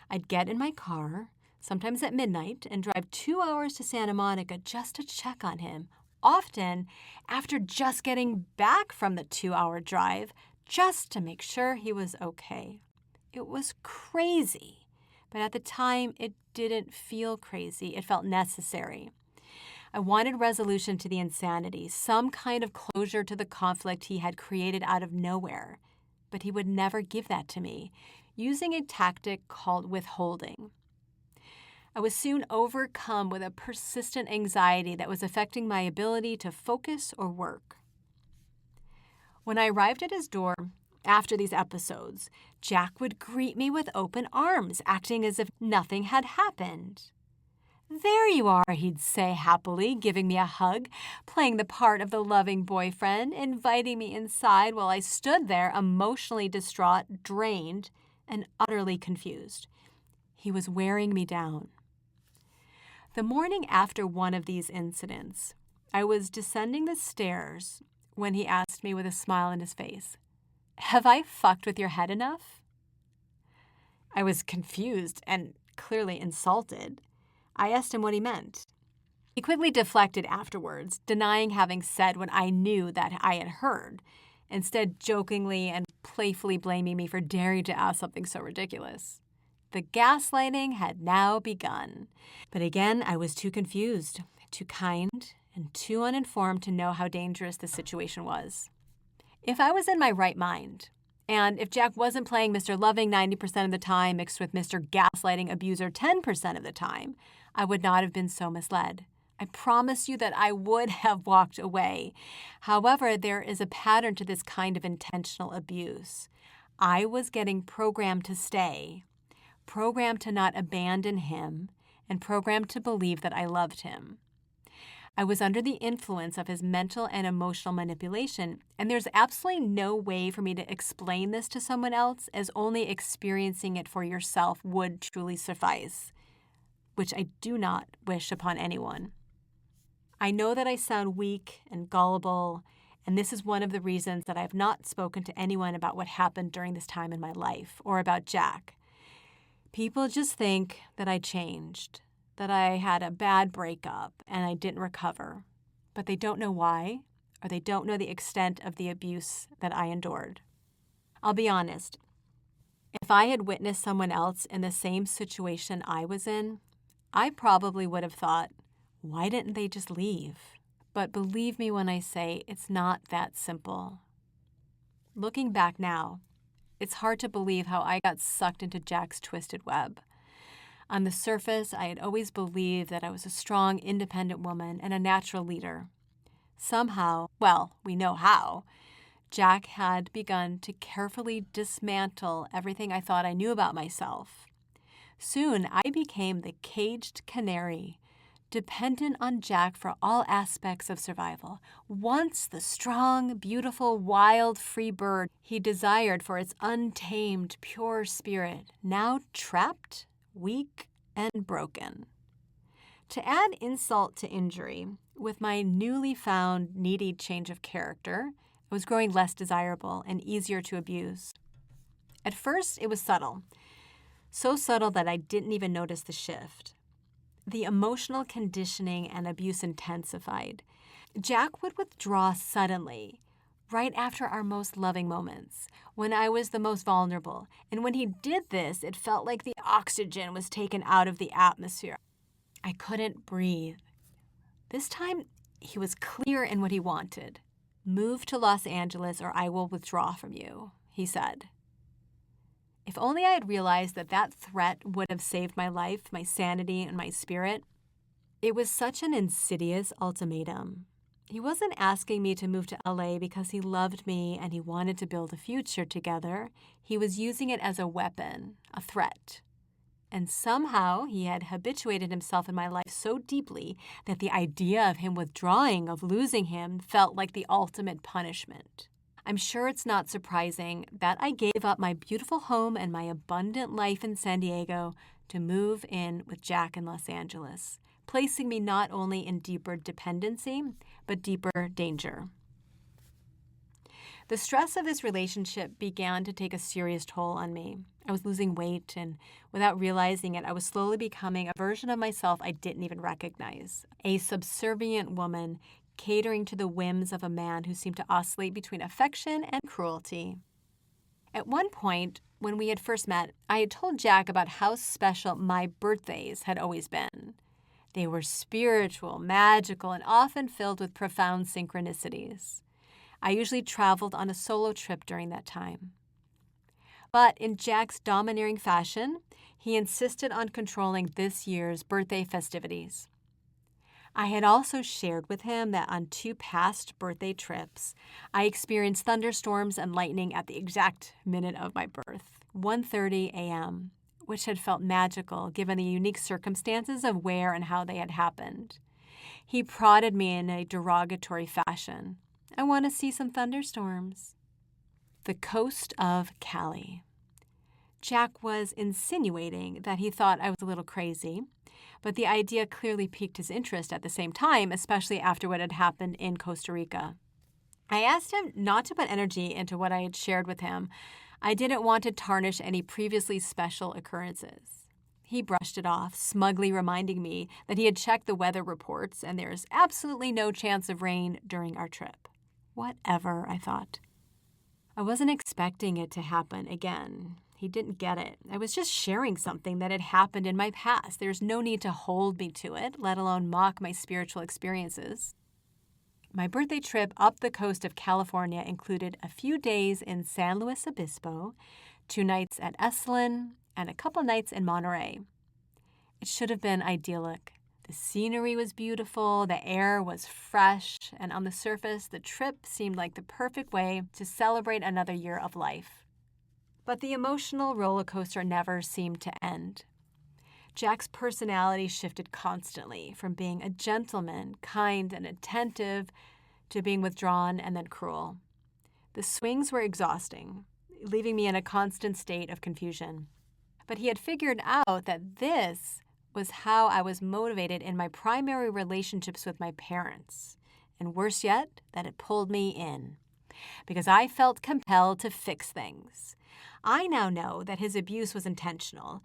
I'd get in my car, sometimes at midnight, and drive 2 hours to Santa Monica just to check on him, often after just getting back from the 2-hour drive, just to make sure he was okay. It was crazy, but at the time, it didn't feel crazy. It felt necessary. I wanted resolution to the insanity, some kind of closure to the conflict he had created out of nowhere, but he would never give that to me, using a tactic called withholding. I was soon overcome with a persistent anxiety that was affecting my ability to focus or work. When I arrived at his door after these episodes, Jack would greet me with open arms, acting as if nothing had happened. "There you are," he'd say happily, giving me a hug, playing the part of the loving boyfriend, inviting me inside while I stood there emotionally distraught, drained, and utterly confused. He was wearing me down. The morning after one of these incidents, I was descending the stairs when he asked me with a smile on his face, "Have I fucked with your head enough?" I was confused and clearly insulted. I asked him what he meant. He quickly deflected afterwards, denying having said what I knew that I had heard, instead jokingly and playfully blaming me for daring to ask something so ridiculous. The gaslighting had now begun. But again, I was too confused, too kind, and too uninformed to know how dangerous the situation was. If I was in my right mind, and if Jack wasn't playing Mr. Loving 90% of the time mixed with Mr. Gaslighting Abuser 10% of the time, I would not have been so misled. I promise you that I would have walked away. However, there is a pattern to this kind of intentional abuse. I was getting programmed to stay, programmed to not abandon him, and programmed to believe that I loved him. I was under the influence of his mental and emotional manipulation, and there's absolutely no way for me to explain this to someone else, as only experiencing it for yourself would truly suffice, which I do not wish upon anyone. I know that I sound weak and gullible, and this is one of the reasons that I have not spoken to anyone about what happened during this time in my life or about Jack. People just think that I changed, that I had a bad breakup and I didn't recover, but they don't know why, or they don't know the extent of the abuse that I endured. I'll be honest, if I had witnessed someone else in the same situation I was in, I probably would have thought, why didn't they just leave? But believe me when I say it's not that simple. Looking back now, it's hard to believe how I got sucked into Jack's twisted web. On the surface, I had always believed that I was a strong, independent woman and a natural leader. Somehow, well, we know how, Jack had begun to carefully dismantle everything I thought I knew about myself. Soon, I became the caged canary, dependent on Jack for all aspects of survival. Once the strong, beautiful, wild, free bird he desired for its untamed, pure spirit, now trapped, weak, and broken. To add insult to injury, with my newly found needy change of character, I was growing less desirable and easier to abuse. At first, it was subtle. So subtle that I didn't even notice the shift. The emotional conditioning and abuse intensified. Jack would withdraw suddenly, right after our most loving moments, when I was the most vulnerable. And when he did this, it felt like the oxygen was taken out of the atmosphere. I couldn't breathe. This time, he was clear in what he wanted. "Move to Los Angeles or I will withdraw from you," he said. If only I had realized that that threat would have saved my life, my sanity, and my spirit. It was such an insidious ultimatum. He wasn't asking me to move to LA because he loved me and he wanted to build a future together. He was using it as a weapon, a threat. And somehow he had habituated himself in my life so deeply that the idea of him withdrawing, of losing him, felt like the ultimate punishment. I'm sure it's not surprising that I gave up my beautiful home and my abundant life in San Diego to move in with Jack in Los Angeles, placing me not only in deeper dependency, but deeper danger. The stress of this relationship began to take a serious toll on me. I was losing weight, and without realizing it, I was slowly becoming a version of myself I didn't even recognize. A subservient woman catering to the whims of a man who seemed to oscillate between affection and cruelty. At one point, when we had first met, I had told Jack about how special my birthdays had always been. They were spiritual, magical, and often filled with profound synchronicities. I usually traveled on a solo trip during that time. But in Jack's domineering fashion, he insisted on controlling this year's birthday festivities. I had also shared with him that on 2 past birthday trips, I experienced thunderstorms and lightning at the exact minute of my birth, 1:30 a.m., which had felt magical given the unique circumstances of where and how they had happened. He prodded me in a derogatory fashion. I want to see some thunderstorms. The coast of Cali. Jack was insinuating that he thought I was a little crazy, but the idea clearly piqued his interest at the same time, especially after what had happened in Costa Rica. I asked him not to put energy into what I had shared with him. I didn't want to tarnish any previously special occurrences. He brushed it off, smugly reminding me that he had checked the weather reports and there's absolutely no chance of rain during our trip. Whatever, I thought. I wasn't expecting it to happen again. He didn't get it. I was just sharing something that had happened in my past. There's no need to hold me to it, let alone mock my spiritual experiences. My birthday trip up the coast of California included a few days in San Luis Obispo, 2 nights at Esalen, and a couple nights in Monterey. It should have been idyllic. The scenery was beautiful, the air was fresh, and on the surface, the trip seemed like the perfect way to celebrate another year of life. But the emotional roller coaster never seemed to end. Jack's personality shifted constantly, from being a gentleman, kind and attentive, to being withdrawn and then cruel. The swings were exhausting, leaving me in a constant state of confusion. But he had figured out that this was how I was motivated in my primary relationships with my parents. And worse yet, that it pulled me in, because I felt compelled to fix things. I now know that his abuse was intentional,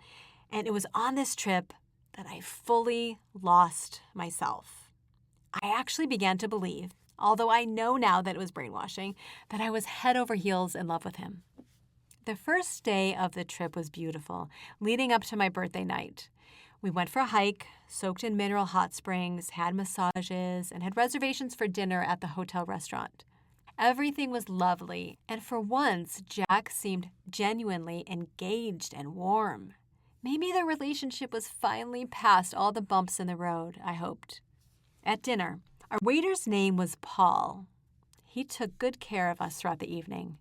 and it was on this trip that I fully lost myself. I actually began to believe, although I know now that it was brainwashing, that I was head over heels in love with him. The first day of the trip was beautiful, leading up to my birthday night. We went for a hike, soaked in mineral hot springs, had massages, and had reservations for dinner at the hotel restaurant. Everything was lovely, and for once, Jack seemed genuinely engaged and warm. Maybe the relationship was finally past all the bumps in the road, I hoped. At dinner, our waiter's name was Paul. He took good care of us throughout the evening.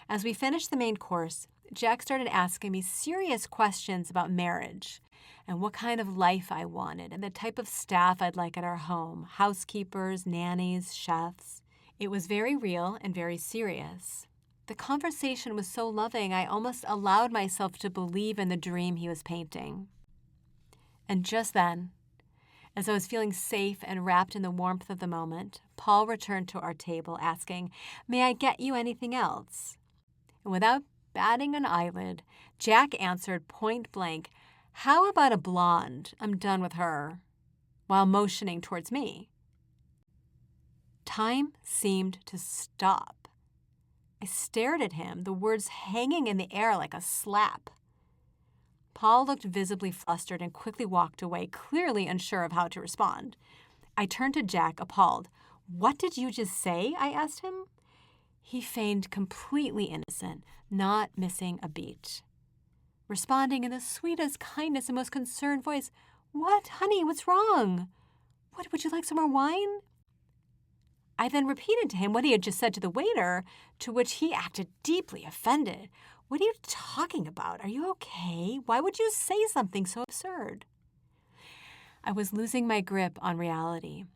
As we finished the main course, Jack started asking me serious questions about marriage and what kind of life I wanted and the type of staff I'd like at our home, housekeepers, nannies, chefs. It was very real and very serious. The conversation was so loving, I almost allowed myself to believe in the dream he was painting. And just then, as I was feeling safe and wrapped in the warmth of the moment, Paul returned to our table asking, "May I get you anything else?" And without batting an eyelid, Jack answered point blank, "How about a blonde? I'm done with her," while motioning towards me. Time seemed to stop. I stared at him, the words hanging in the air like a slap. Paul looked visibly flustered and quickly walked away, clearly unsure of how to respond. I turned to Jack, appalled. "What did you just say?" I asked him. He feigned completely innocent, not missing a beat, responding in the sweetest kindness and most concerned voice. "What, honey, what's wrong? What, would you like some more wine?" I then repeated to him what he had just said to the waiter, to which he acted deeply offended. "What are you talking about? Are you okay? Why would you say something so absurd?" I was losing my grip on reality,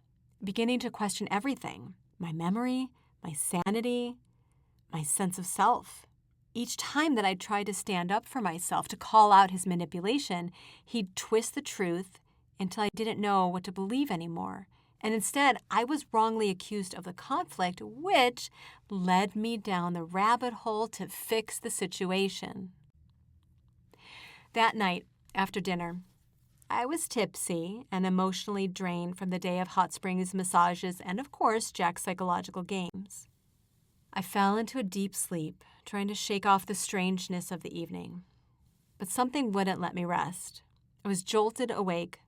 beginning to question everything: my memory, my sanity, my sense of self. Each time that I tried to stand up for myself, to call out his manipulation, he'd twist the truth until I didn't know what to believe anymore, And instead, I was wrongly accused of the conflict, which led me down the rabbit hole to fix the situation. That night, after dinner, I was tipsy and emotionally drained from the day of hot springs massages and, of course, Jack's psychological games. I fell into a deep sleep, trying to shake off the strangeness of the evening. But something wouldn't let me rest. I was jolted awake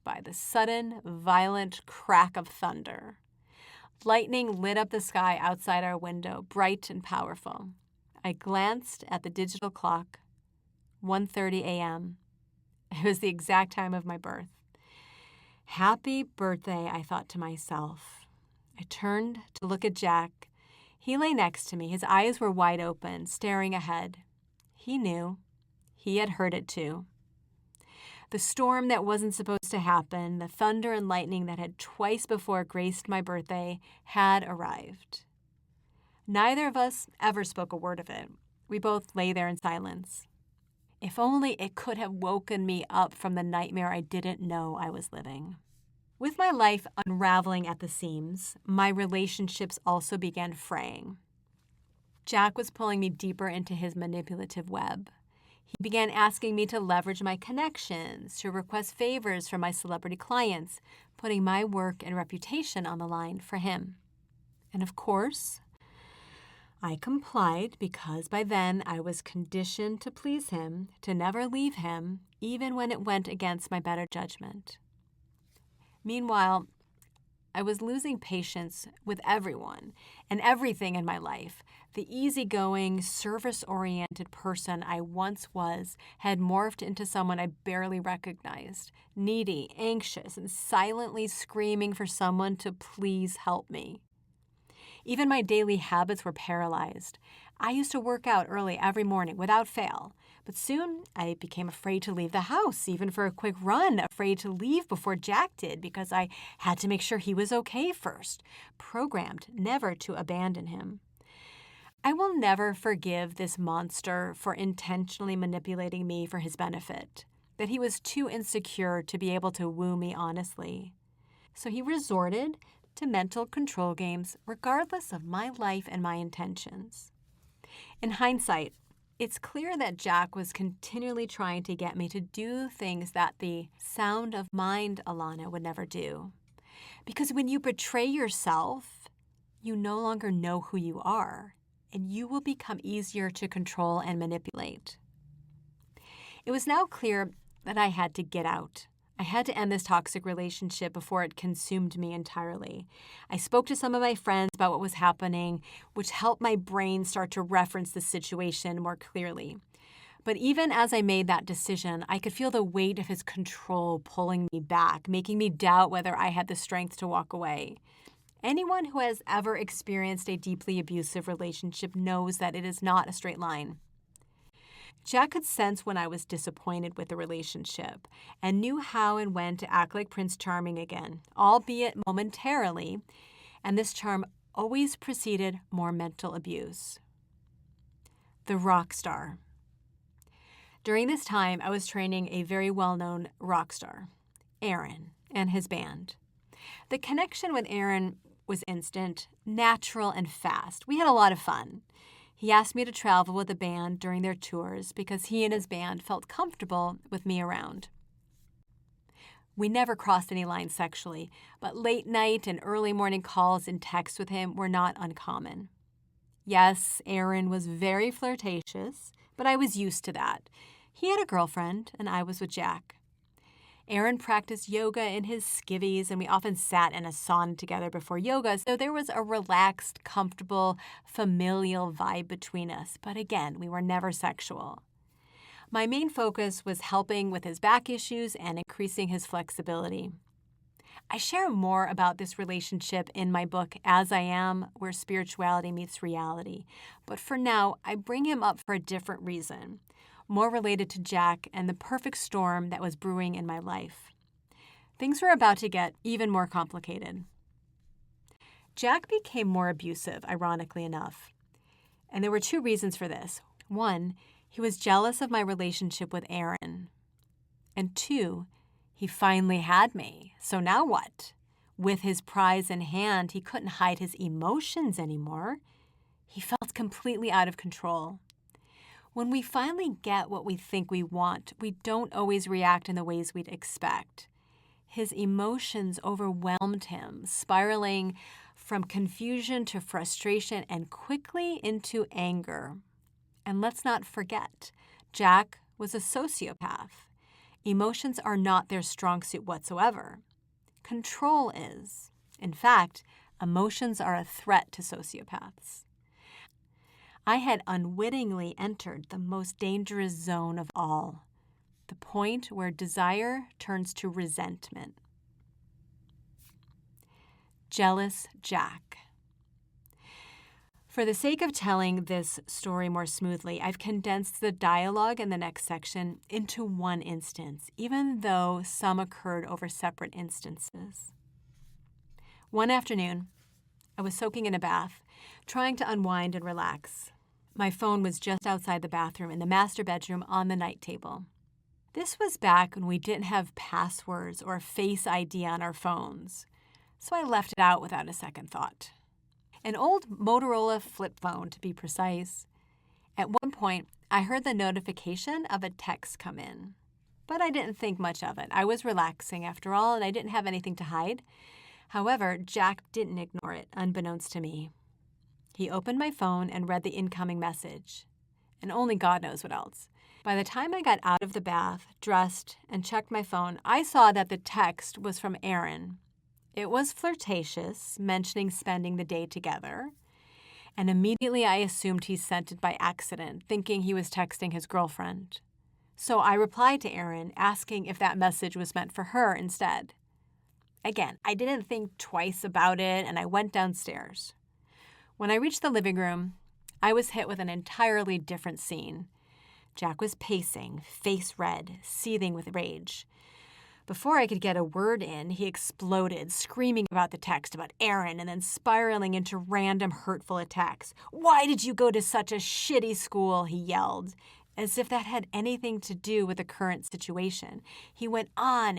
by the sudden, violent crack of thunder. Lightning lit up the sky outside our window, bright and powerful. I glanced at the digital clock, 1:30 a.m. It was the exact time of my birth. Happy birthday, I thought to myself. I turned to look at Jack. He lay next to me. His eyes were wide open, staring ahead. He knew. He had heard it too. The storm that wasn't supposed to happen, the thunder and lightning that had twice before graced my birthday, had arrived. Neither of us ever spoke a word of it. We both lay there in silence. If only it could have woken me up from the nightmare I didn't know I was living. With my life unraveling at the seams, my relationships also began fraying. Jack was pulling me deeper into his manipulative web. He began asking me to leverage my connections, to request favors from my celebrity clients, putting my work and reputation on the line for him. And of course, I complied because by then I was conditioned to please him, to never leave him, even when it went against my better judgment. Meanwhile, I was losing patience with everyone and everything in my life. The easygoing, service-oriented person I once was had morphed into someone I barely recognized, needy, anxious, and silently screaming for someone to please help me. Even my daily habits were paralyzed. I used to work out early every morning without fail, but soon I became afraid to leave the house, even for a quick run, afraid to leave before Jack did because I had to make sure he was okay first, programmed never to abandon him. I will never forgive this monster for intentionally manipulating me for his benefit, that he was too insecure to be able to woo me honestly. So he resorted to mental control games regardless of my life and my intentions. In hindsight, it's clear that Jack was continually trying to get me to do things that the sound of mind Alanna would never do. Because when you betray yourself, you no longer know who you are, and you will become easier to control and manipulate. It was now clear that I had to get out. I had to end this toxic relationship before it consumed me entirely. I spoke to some of my friends about what was happening, which helped my brain start to reference the situation more clearly. But even as I made that decision, I could feel the weight of his control pulling me back, making me doubt whether I had the strength to walk away. Anyone who has ever experienced a deeply abusive relationship knows that it is not a straight line. Jack could sense when I was disappointed with the relationship and knew how and when to act like Prince Charming again, albeit momentarily, and this charm always preceded more mental abuse. The rock star. During this time, I was training a very well-known rock star, Aaron, and his band. The connection with Aaron was instant, natural, and fast. We had a lot of fun. He asked me to travel with the band during their tours because he and his band felt comfortable with me around. We never crossed any lines sexually, but late night and early morning calls and texts with him were not uncommon. Yes, Aaron was very flirtatious, but I was used to that. He had a girlfriend, and I was with Jack. Aaron practiced yoga in his skivvies, and we often sat in a sauna together before yoga, so there was a relaxed, comfortable, familial vibe between us. But again, we were never sexual. My main focus was helping with his back issues and increasing his flexibility. I share more about this relationship in my book, As I Am, Where Spirituality Meets Reality. But for now, I bring him up for a different reason, more related to Jack and the perfect storm that was brewing in my life. Things were about to get even more complicated. Jack became more abusive, ironically enough. And there were two reasons for this. One, he was jealous of my relationship with Aaron. And two, he finally had me. So now what? With his prize in hand, he couldn't hide his emotions anymore. He felt completely out of control. When we finally get what we think we want, we don't always react in the ways we'd expect. His emotions overwhelmed him, spiraling from confusion to frustration and quickly into anger. And let's not forget, Jack was a sociopath. Emotions are not their strong suit whatsoever. Control is. In fact, emotions are a threat to sociopaths. I had unwittingly entered the most dangerous zone of all, the point where desire turns to resentment. Jealous Jack. For the sake of telling this story more smoothly, I've condensed the dialogue in the next section into one instance, even though some occurred over separate instances. One afternoon, I was soaking in a bath, trying to unwind and relax. My phone was just outside the bathroom in the master bedroom on the night table. This was back when we didn't have passwords or Face ID on our phones, so I left it out without a second thought. An old Motorola flip phone, to be precise. At one point, I heard the notification of a text come in, but I didn't think much of it. I was relaxing after all, and I didn't have anything to hide. However, Jack didn't ignore it, unbeknownst to me. He opened my phone and read the incoming message, and only God knows what else. By the time I got out of the bath, dressed, and checked my phone, I saw that the text was from Aaron. It was flirtatious, mentioning spending the day together, and immediately I assumed he sent it by accident, thinking he was texting his girlfriend. So I replied to Aaron, asking if that message was meant for her instead. Again, I didn't think twice about it, and I went downstairs. When I reached the living room, I was hit with an entirely different scene. Jack was pacing, face red, seething with rage. Before I could get a word in, he exploded, screaming about the text about Aaron and then spiraling into random hurtful attacks. "Why did you go to such a shitty school?" he yelled, as if that had anything to do with the current situation. He went on,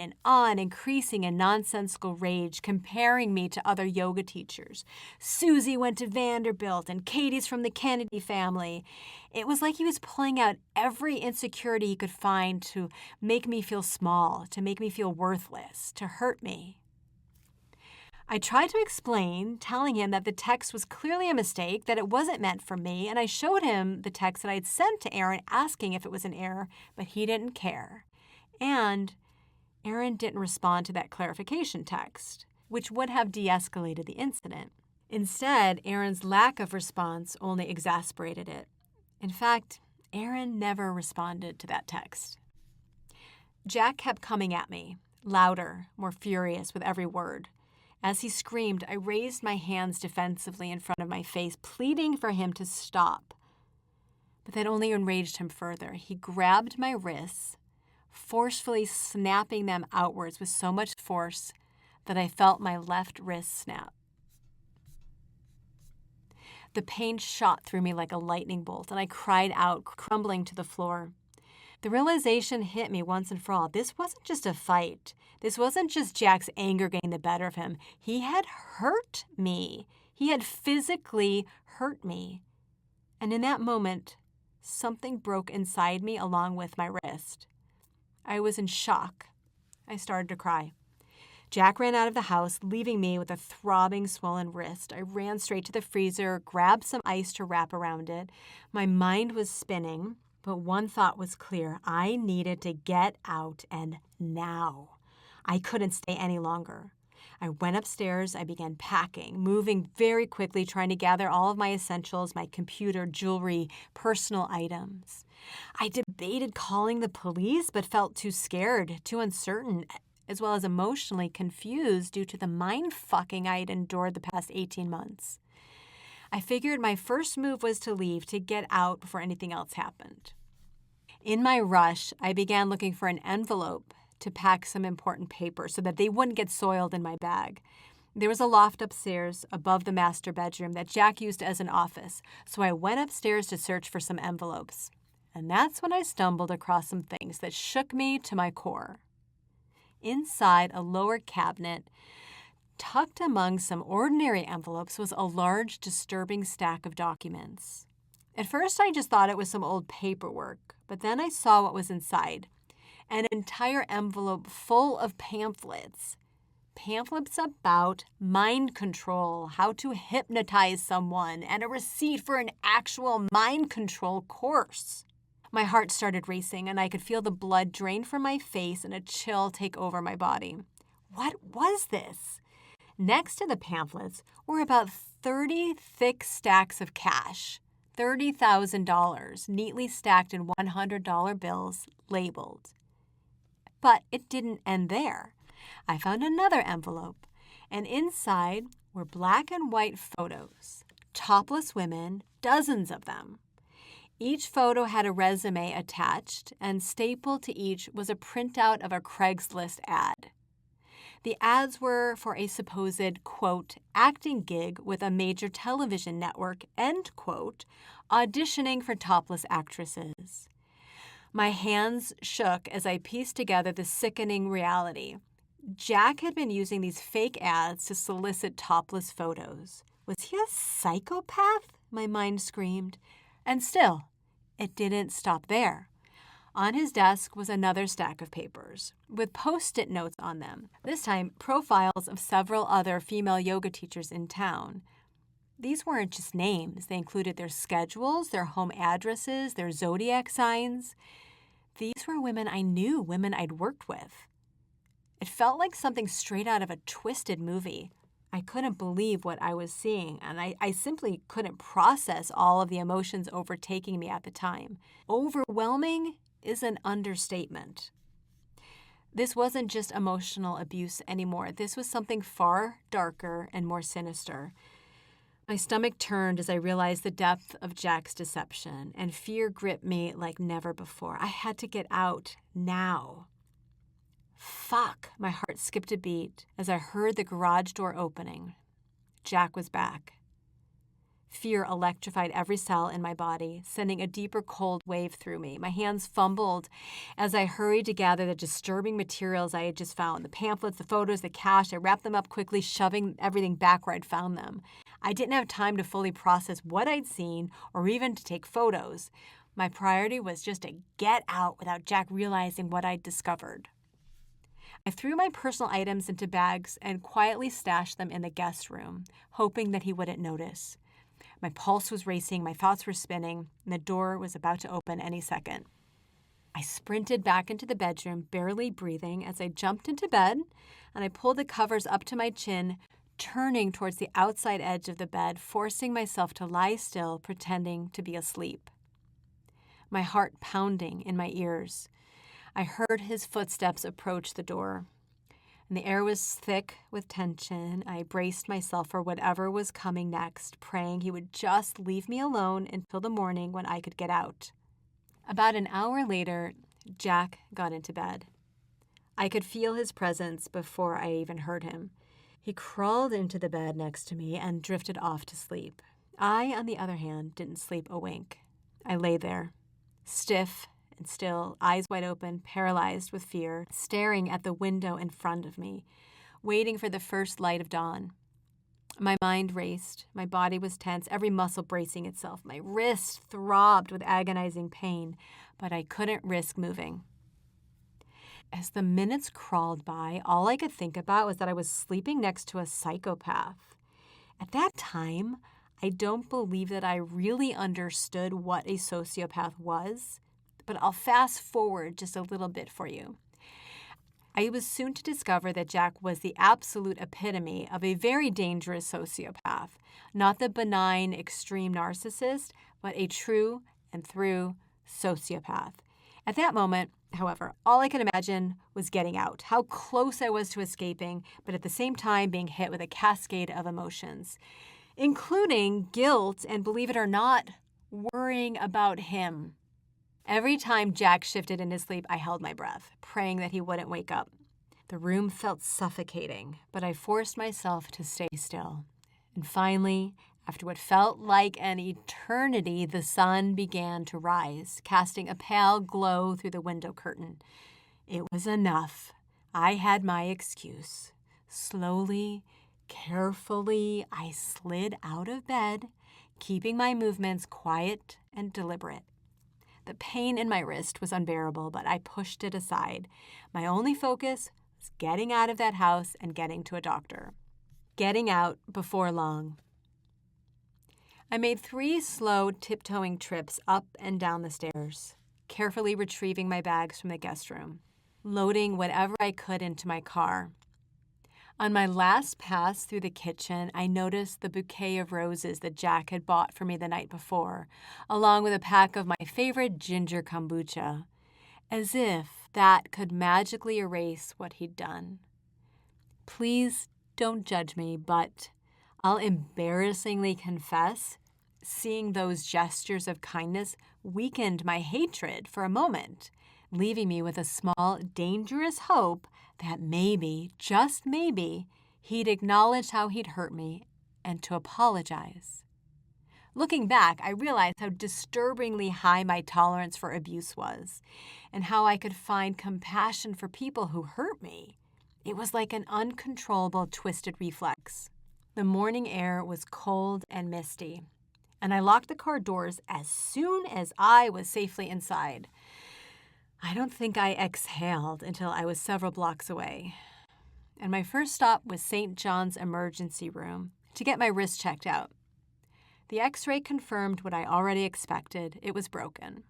increasing in nonsensical rage, comparing me to other yoga teachers. Susie went to Vanderbilt and Katie's from the Kennedy family. It was like he was pulling out every insecurity he could find to make me feel small, to make me feel worthless, to hurt me. I tried to explain, telling him that the text was clearly a mistake, that it wasn't meant for me, and I showed him the text that I had sent to Aaron asking if it was an error, but he didn't care. And Aaron didn't respond to that clarification text, which would have de-escalated the incident. Instead, Aaron's lack of response only exasperated it. In fact, Aaron never responded to that text. Jack kept coming at me, louder, more furious with every word. As he screamed, I raised my hands defensively in front of my face, pleading for him to stop. But that only enraged him further. He grabbed my wrists, forcefully snapping them outwards with so much force that I felt my left wrist snap. The pain shot through me like a lightning bolt, and I cried out, crumbling to the floor. The realization hit me once and for all. This wasn't just a fight. This wasn't just Jack's anger getting the better of him. He had hurt me. He had physically hurt me. And in that moment, something broke inside me along with my wrist. I was in shock. I started to cry. Jack ran out of the house, leaving me with a throbbing, swollen wrist. I ran straight to the freezer, grabbed some ice to wrap around it. My mind was spinning, but one thought was clear. I needed to get out, and now. I couldn't stay any longer. I went upstairs. I began packing, moving very quickly, trying to gather all of my essentials, my computer, jewelry, personal items. I debated calling the police, but felt too scared, too uncertain, as well as emotionally confused due to the mind-fucking I had endured the past 18 months. I figured my first move was to leave, to get out before anything else happened. In my rush, I began looking for an envelope to pack some important papers so that they wouldn't get soiled in my bag. There was a loft upstairs above the master bedroom that Jack used as an office, so I went upstairs to search for some envelopes. And that's when I stumbled across some things that shook me to my core. Inside a lower cabinet, tucked among some ordinary envelopes was a large, disturbing stack of documents. At first, I just thought it was some old paperwork, but then I saw what was inside. An entire envelope full of pamphlets. Pamphlets about mind control, how to hypnotize someone, and a receipt for an actual mind control course. My heart started racing, and I could feel the blood drain from my face and a chill take over my body. What was this? Next to the pamphlets were about 30 thick stacks of cash, $30,000, neatly stacked in $100 bills, labeled. But it didn't end there. I found another envelope, and inside were black and white photos, topless women, dozens of them. Each photo had a resume attached, and stapled to each was a printout of a Craigslist ad. The ads were for a supposed, quote, acting gig with a major television network, end quote, auditioning for topless actresses. My hands shook as I pieced together the sickening reality. Jack had been using these fake ads to solicit topless photos. Was he a psychopath? My mind screamed. And still, it didn't stop there. On his desk was another stack of papers with Post-it notes on them, this time profiles of several other female yoga teachers in town. These weren't just names. They included their schedules, their home addresses, their zodiac signs. These were women I knew, women I'd worked with. It felt like something straight out of a twisted movie. I couldn't believe what I was seeing, and I simply couldn't process all of the emotions overtaking me at the time. Overwhelming is an understatement. This wasn't just emotional abuse anymore. This was something far darker and more sinister. My stomach turned as I realized the depth of Jack's deception, and fear gripped me like never before. I had to get out now. Fuck, my heart skipped a beat as I heard the garage door opening. Jack was back. Fear electrified every cell in my body, sending a deeper cold wave through me. My hands fumbled as I hurried to gather the disturbing materials I had just found. The pamphlets, the photos, the cash. I wrapped them up quickly, shoving everything back where I'd found them. I didn't have time to fully process what I'd seen or even to take photos. My priority was just to get out without Jack realizing what I'd discovered. I threw my personal items into bags and quietly stashed them in the guest room, hoping that he wouldn't notice. My pulse was racing, my thoughts were spinning, and the door was about to open any second. I sprinted back into the bedroom, barely breathing, as I jumped into bed, and I pulled the covers up to my chin, turning towards the outside edge of the bed, forcing myself to lie still, pretending to be asleep. My heart pounding in my ears. I heard his footsteps approach the door, and the air was thick with tension. I braced myself for whatever was coming next, praying he would just leave me alone until the morning when I could get out. About an hour later, Jack got into bed. I could feel his presence before I even heard him. He crawled into the bed next to me and drifted off to sleep. I, on the other hand, didn't sleep a wink. I lay there, stiff and still, eyes wide open, paralyzed with fear, staring at the window in front of me, waiting for the first light of dawn. My mind raced. My body was tense, every muscle bracing itself. My wrist throbbed with agonizing pain, but I couldn't risk moving. As the minutes crawled by, all I could think about was that I was sleeping next to a psychopath. At that time, I don't believe that I really understood what a sociopath was, but I'll fast forward just a little bit for you. I was soon to discover that Jack was the absolute epitome of a very dangerous sociopath, not the benign, extreme narcissist, but a true and through sociopath. At that moment, however, all I could imagine was getting out, how close I was to escaping, but at the same time being hit with a cascade of emotions, including guilt and, believe it or not, worrying about him. Every time Jack shifted in his sleep, I held my breath, praying that he wouldn't wake up. The room felt suffocating, but I forced myself to stay still. And finally, after what felt like an eternity, the sun began to rise, casting a pale glow through the window curtain. It was enough. I had my excuse. Slowly, Carefully, I slid out of bed, keeping my movements quiet and deliberate. The pain in my wrist was unbearable, but I pushed it aside. My only focus was getting out of that house and getting to a doctor. Getting out before long. I made 3 slow, tiptoeing trips up and down the stairs, carefully retrieving my bags from the guest room, loading whatever I could into my car. On my last pass through the kitchen, I noticed the bouquet of roses that Jack had bought for me the night before, along with a pack of my favorite ginger kombucha, as if that could magically erase what he'd done. Please don't judge me, but I'll embarrassingly confess, seeing those gestures of kindness weakened my hatred for a moment, leaving me with a small, dangerous hope that maybe, just maybe, he'd acknowledge how he'd hurt me and to apologize. Looking back, I realized how disturbingly high my tolerance for abuse was, and how I could find compassion for people who hurt me. It was like an uncontrollable twisted reflex. The morning air was cold and misty, and I locked the car doors as soon as I was safely inside. I don't think I exhaled until I was several blocks away. And my first stop was St. John's emergency room to get my wrist checked out. The x-ray confirmed what I already expected. It was broken.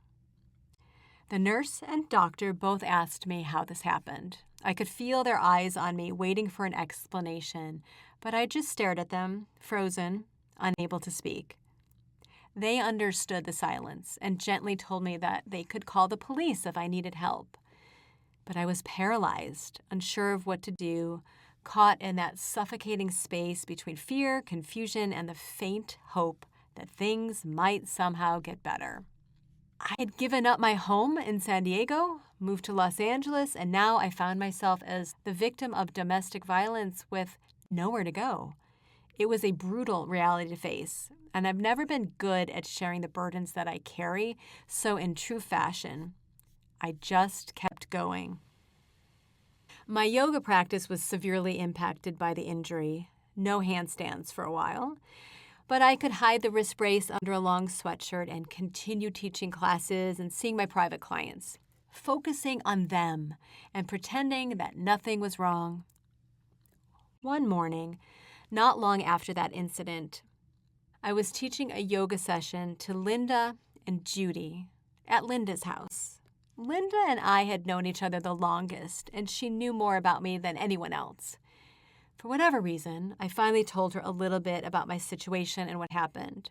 The nurse and doctor both asked me how this happened. I could feel their eyes on me, waiting for an explanation, but I just stared at them, frozen, unable to speak. They understood the silence and gently told me that they could call the police if I needed help. But I was paralyzed, unsure of what to do, caught in that suffocating space between fear, confusion, and the faint hope that things might somehow get better. I had given up my home in San Diego, moved to Los Angeles, and now I found myself as the victim of domestic violence with nowhere to go. It was a brutal reality to face, and I've never been good at sharing the burdens that I carry, so in true fashion, I just kept going. My yoga practice was severely impacted by the injury. No handstands for a while, but I could hide the wrist brace under a long sweatshirt and continue teaching classes and seeing my private clients, focusing on them and pretending that nothing was wrong. One morning, not long after that incident, I was teaching a yoga session to Linda and Judy at Linda's house. Linda and I had known each other the longest, and she knew more about me than anyone else. For whatever reason, I finally told her a little bit about my situation and what happened.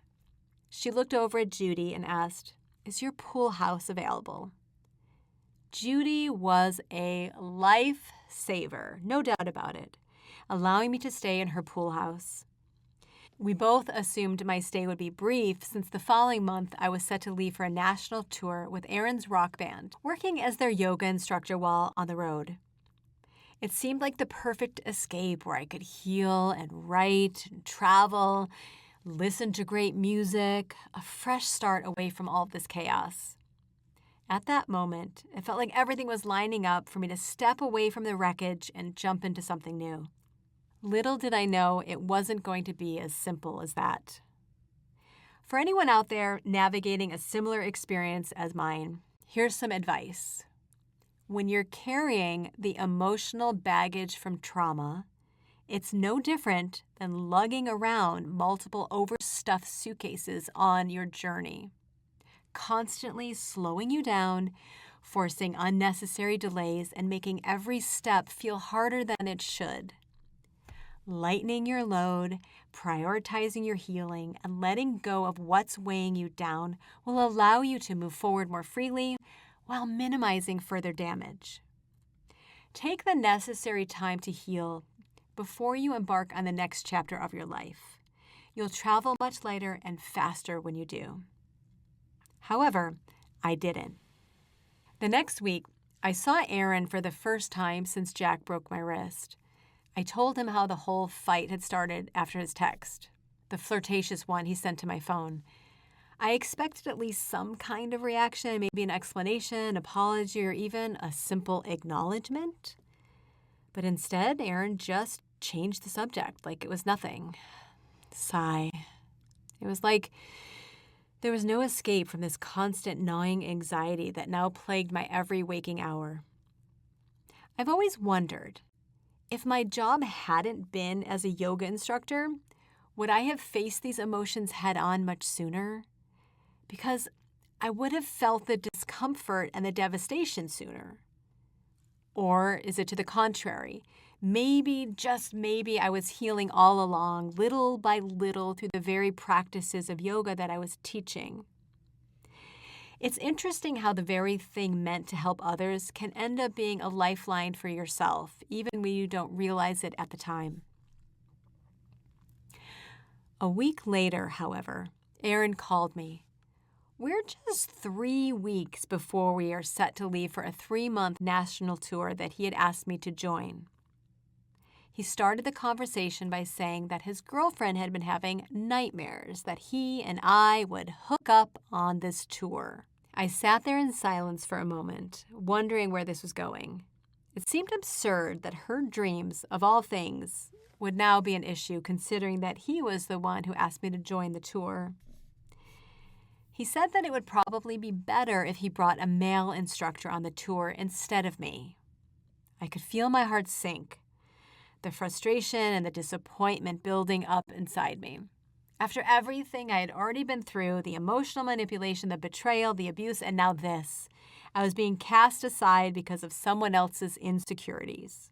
She looked over at Judy and asked, "Is your pool house available?" Judy was a lifesaver, no doubt about it, allowing me to stay in her pool house. We both assumed my stay would be brief since the following month I was set to leave for a national tour with Aaron's rock band, working as their yoga instructor while on the road. It seemed like the perfect escape where I could heal and write and travel, listen to great music, a fresh start away from all of this chaos. At that moment, it felt like everything was lining up for me to step away from the wreckage and jump into something new. Little did I know it wasn't going to be as simple as that. For anyone out there navigating a similar experience as mine, here's some advice. When you're carrying the emotional baggage from trauma, it's no different than lugging around multiple overstuffed suitcases on your journey, constantly slowing you down, forcing unnecessary delays, and making every step feel harder than it should. Lightening your load, prioritizing your healing, and letting go of what's weighing you down will allow you to move forward more freely while minimizing further damage. Take the necessary time to heal before you embark on the next chapter of your life. You'll travel much lighter and faster when you do. However, I didn't. The next week, I saw Aaron for the first time since Jack broke my wrist. I told him how the whole fight had started after his text, the flirtatious one he sent to my phone. I expected at least some kind of reaction, maybe an explanation, apology, or even a simple acknowledgement. But instead, Aaron just changed the subject like it was nothing. Sigh. It was like there was no escape from this constant gnawing anxiety that now plagued my every waking hour. I've always wondered, if my job hadn't been as a yoga instructor, would I have faced these emotions head on much sooner? Because I would have felt the discomfort and the devastation sooner. Or is it to the contrary? Maybe, just maybe, I was healing all along, little by little, through the very practices of yoga that I was teaching. It's interesting how the very thing meant to help others can end up being a lifeline for yourself, even when you don't realize it at the time. A week later, however, Aaron called me. We're just 3 weeks before we are set to leave for a 3-month national tour that he had asked me to join. He started the conversation by saying that his girlfriend had been having nightmares that he and I would hook up on this tour. I sat there in silence for a moment, wondering where this was going. It seemed absurd that her dreams, of all things, would now be an issue, considering that he was the one who asked me to join the tour. He said that it would probably be better if he brought a male instructor on the tour instead of me. I could feel my heart sink, the frustration and the disappointment building up inside me. After everything I had already been through, the emotional manipulation, the betrayal, the abuse, and now this, I was being cast aside because of someone else's insecurities.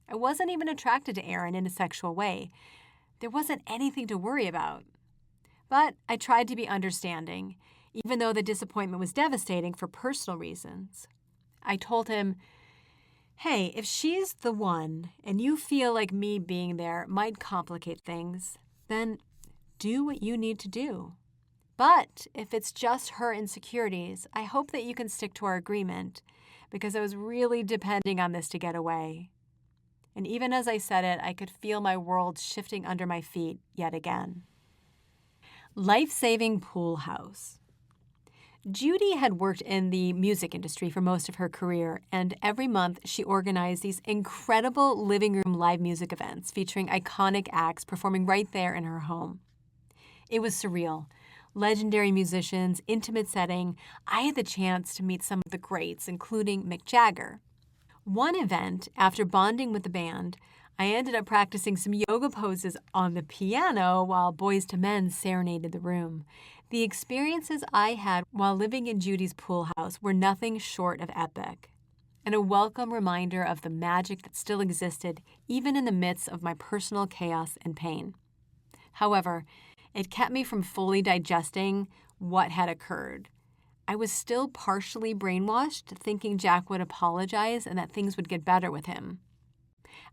I wasn't even attracted to Aaron in a sexual way. There wasn't anything to worry about. But I tried to be understanding, even though the disappointment was devastating for personal reasons. I told him, hey, if she's the one and you feel like me being there might complicate things, then do what you need to do. But if it's just her insecurities, I hope that you can stick to our agreement, because I was really depending on this to get away. And even as I said it, I could feel my world shifting under my feet yet again. Life-saving pool house. Judy had worked in the music industry for most of her career, and every month she organized these incredible living room live music events featuring iconic acts performing right there in her home. It was surreal. Legendary musicians, intimate setting. I had the chance to meet some of the greats, including Mick Jagger. One event, after bonding with the band, I ended up practicing some yoga poses on the piano while Boyz II Men serenaded the room. The experiences I had while living in Judy's pool house were nothing short of epic, and a welcome reminder of the magic that still existed even in the midst of my personal chaos and pain. However, it kept me from fully digesting what had occurred. I was still partially brainwashed, thinking Jack would apologize and that things would get better with him.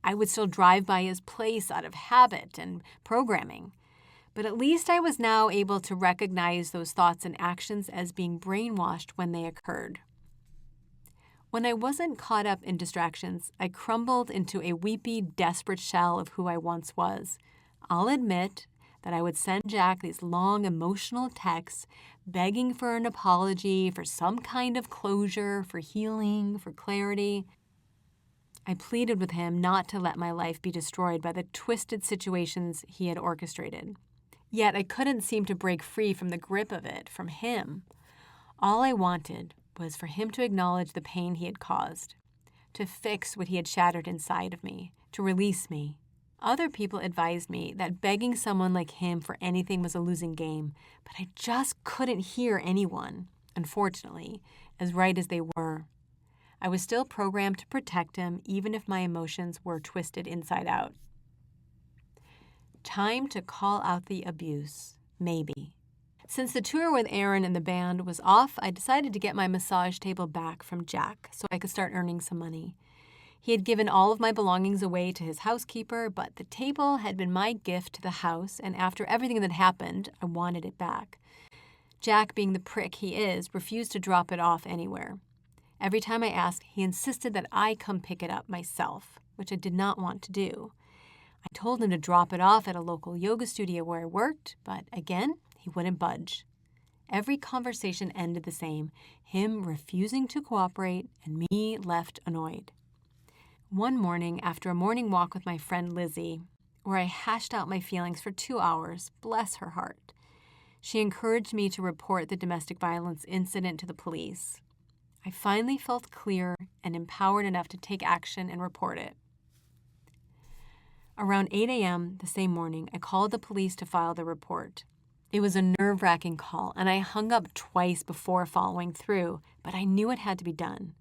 I would still drive by his place out of habit and programming. But at least I was now able to recognize those thoughts and actions as being brainwashed when they occurred. When I wasn't caught up in distractions, I crumbled into a weepy, desperate shell of who I once was. I'll admit that I would send Jack these long emotional texts begging for an apology, for some kind of closure, for healing, for clarity. I pleaded with him not to let my life be destroyed by the twisted situations he had orchestrated. Yet I couldn't seem to break free from the grip of it from him. All I wanted was for him to acknowledge the pain he had caused, to fix what he had shattered inside of me, to release me. Other people advised me that begging someone like him for anything was a losing game, but I just couldn't hear anyone, unfortunately, as right as they were. I was still programmed to protect him, even if my emotions were twisted inside out. Time to call out the abuse, maybe. Since the tour with Aaron and the band was off, I decided to get my massage table back from Jack so I could start earning some money. He had given all of my belongings away to his housekeeper, but the table had been my gift to the house, and after everything that happened, I wanted it back. Jack, being the prick he is, refused to drop it off anywhere. Every time I asked, he insisted that I come pick it up myself, which I did not want to do. I told him to drop it off at a local yoga studio where I worked, but again, he wouldn't budge. Every conversation ended the same, him refusing to cooperate and me left annoyed. One morning, after a morning walk with my friend Lizzie, where I hashed out my feelings for 2 hours, bless her heart, she encouraged me to report the domestic violence incident to the police. I finally felt clear and empowered enough to take action and report it. Around 8 a.m. the same morning, I called the police to file the report. It was a nerve-wracking call, and I hung up twice before following through, but I knew it had to be done.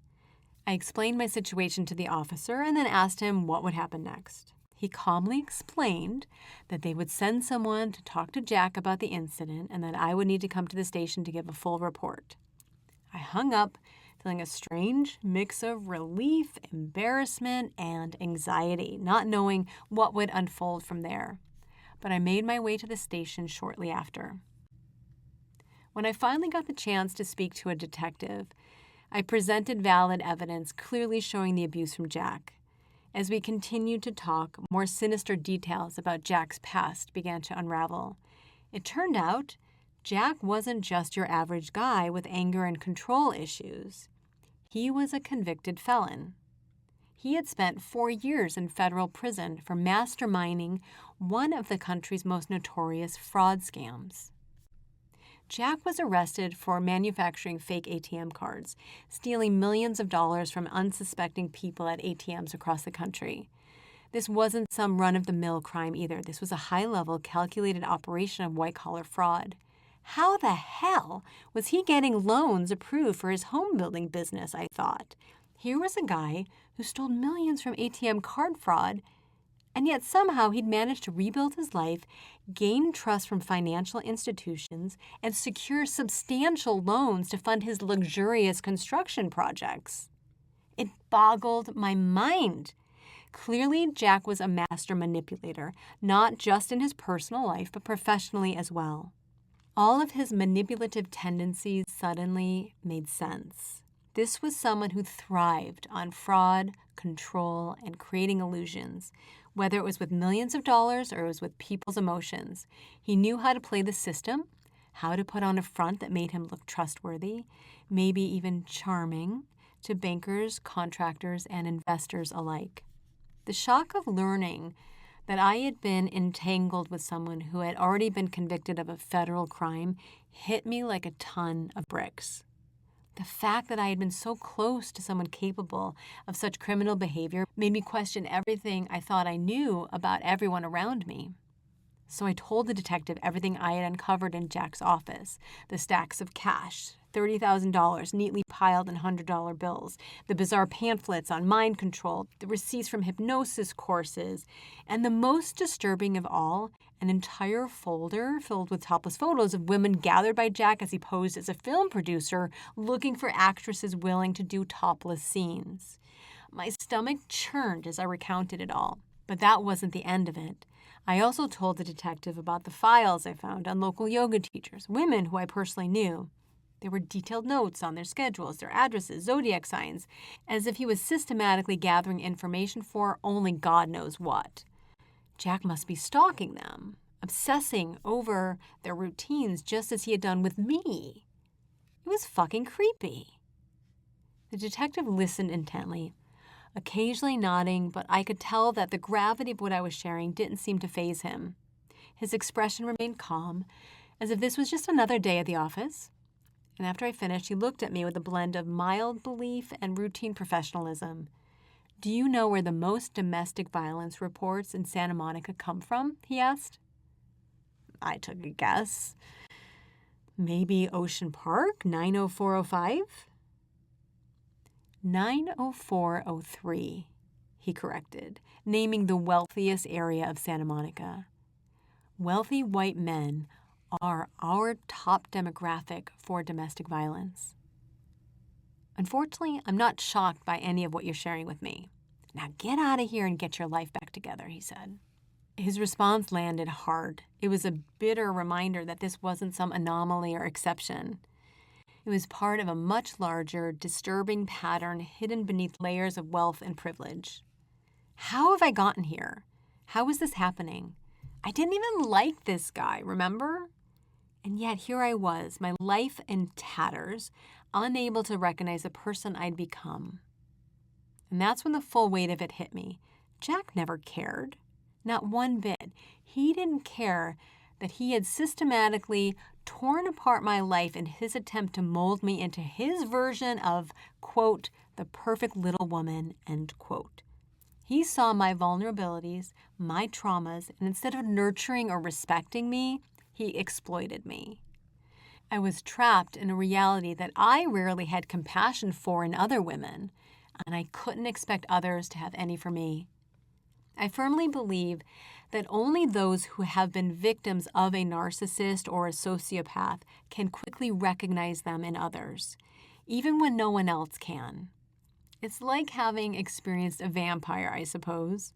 I explained my situation to the officer and then asked him what would happen next. He calmly explained that they would send someone to talk to Jack about the incident and that I would need to come to the station to give a full report. I hung up, feeling a strange mix of relief, embarrassment, and anxiety, not knowing what would unfold from there. But I made my way to the station shortly after. When I finally got the chance to speak to a detective, I presented valid evidence clearly showing the abuse from Jack. As we continued to talk, more sinister details about Jack's past began to unravel. It turned out Jack wasn't just your average guy with anger and control issues. He was a convicted felon. He had spent 4 years in federal prison for masterminding one of the country's most notorious fraud scams. Jack was arrested for manufacturing fake ATM cards, stealing millions of dollars from unsuspecting people at ATMs across the country. This wasn't some run-of-the-mill crime either. This was a high-level, calculated operation of white-collar fraud. How the hell was he getting loans approved for his home-building business, I thought? Here was a guy who stole millions from ATM card fraud, and yet somehow he'd managed to rebuild his life, gain trust from financial institutions, and secure substantial loans to fund his luxurious construction projects. It boggled my mind. Clearly, Jack was a master manipulator, not just in his personal life, but professionally as well. All of his manipulative tendencies suddenly made sense. This was someone who thrived on fraud, control, and creating illusions, whether it was with millions of dollars or it was with people's emotions. He knew how to play the system, how to put on a front that made him look trustworthy, maybe even charming, to bankers, contractors, and investors alike. The shock of learning that I had been entangled with someone who had already been convicted of a federal crime hit me like a ton of bricks. The fact that I had been so close to someone capable of such criminal behavior made me question everything I thought I knew about everyone around me. So I told the detective everything I had uncovered in Jack's office, the stacks of cash, $30,000 neatly piled in $100 bills, the bizarre pamphlets on mind control, the receipts from hypnosis courses, and the most disturbing of all, an entire folder filled with topless photos of women gathered by Jack as he posed as a film producer looking for actresses willing to do topless scenes. My stomach churned as I recounted it all, but that wasn't the end of it. I also told the detective about the files I found on local yoga teachers, women who I personally knew. There were detailed notes on their schedules, their addresses, zodiac signs, as if he was systematically gathering information for only God knows what. Jack must be stalking them, obsessing over their routines just as he had done with me. It was fucking creepy. The detective listened intently, occasionally nodding, but I could tell that the gravity of what I was sharing didn't seem to faze him. His expression remained calm, as if this was just another day at the office. And after I finished, he looked at me with a blend of mild belief and routine professionalism. "Do you know where the most domestic violence reports in Santa Monica come from?" he asked. I took a guess. Maybe Ocean Park, 90405? 90403, he corrected, naming the wealthiest area of Santa Monica. Wealthy white men are our top demographic for domestic violence. Unfortunately, I'm not shocked by any of what you're sharing with me. Now get out of here and get your life back together, he said. His response landed hard. It was a bitter reminder that this wasn't some anomaly or exception. It was part of a much larger, disturbing pattern hidden beneath layers of wealth and privilege. How have I gotten here? How is this happening? I didn't even like this guy, remember? And yet here I was, my life in tatters, unable to recognize the person I'd become. And that's when the full weight of it hit me. Jack never cared. Not one bit. He didn't care that he had systematically torn apart my life in his attempt to mold me into his version of, quote, the perfect little woman, end quote. He saw my vulnerabilities, my traumas, and instead of nurturing or respecting me, he exploited me. I was trapped in a reality that I rarely had compassion for in other women, and I couldn't expect others to have any for me. I firmly believe that only those who have been victims of a narcissist or a sociopath can quickly recognize them in others, even when no one else can. It's like having experienced a vampire, I suppose.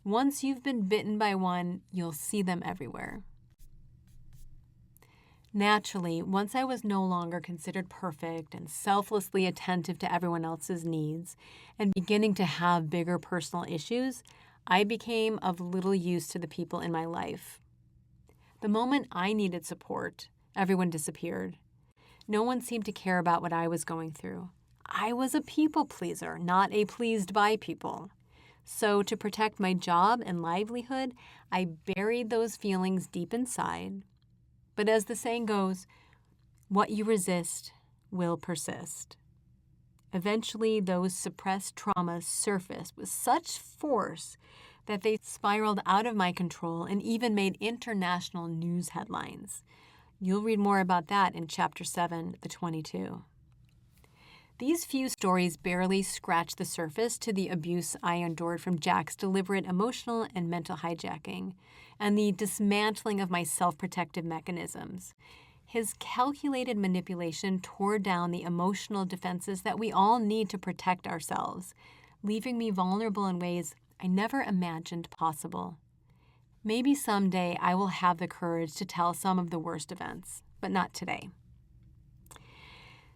Once you've been bitten by one, you'll see them everywhere. Naturally, once I was no longer considered perfect and selflessly attentive to everyone else's needs and beginning to have bigger personal issues, I became of little use to the people in my life. The moment I needed support, everyone disappeared. No one seemed to care about what I was going through. I was a people pleaser, not a pleased by people. So to protect my job and livelihood, I buried those feelings deep inside. But as the saying goes, what you resist will persist. Eventually, those suppressed traumas surfaced with such force that they spiraled out of my control and even made international news headlines. You'll read more about that in Chapter 7, The 22. These few stories barely scratch the surface to the abuse I endured from Jack's deliberate emotional and mental hijacking and the dismantling of my self-protective mechanisms. His calculated manipulation tore down the emotional defenses that we all need to protect ourselves, leaving me vulnerable in ways I never imagined possible. Maybe someday I will have the courage to tell some of the worst events, but not today.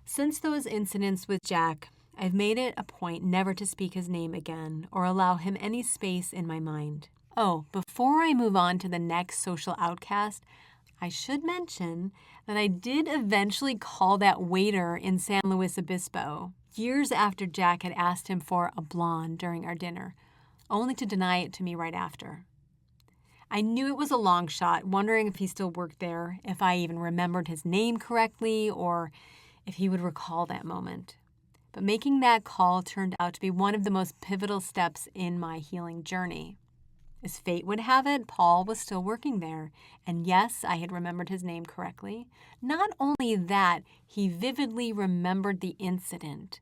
Since those incidents with Jack, I've made it a point never to speak his name again or allow him any space in my mind. Oh, before I move on to the next social outcast, I should mention that I did eventually call that waiter in San Luis Obispo, years after Jack had asked him for a blonde during our dinner, only to deny it to me right after. I knew it was a long shot, wondering if he still worked there, if I even remembered his name correctly, or if he would recall that moment. But making that call turned out to be one of the most pivotal steps in my healing journey. As fate would have it, Paul was still working there, and yes, I had remembered his name correctly. Not only that, he vividly remembered the incident,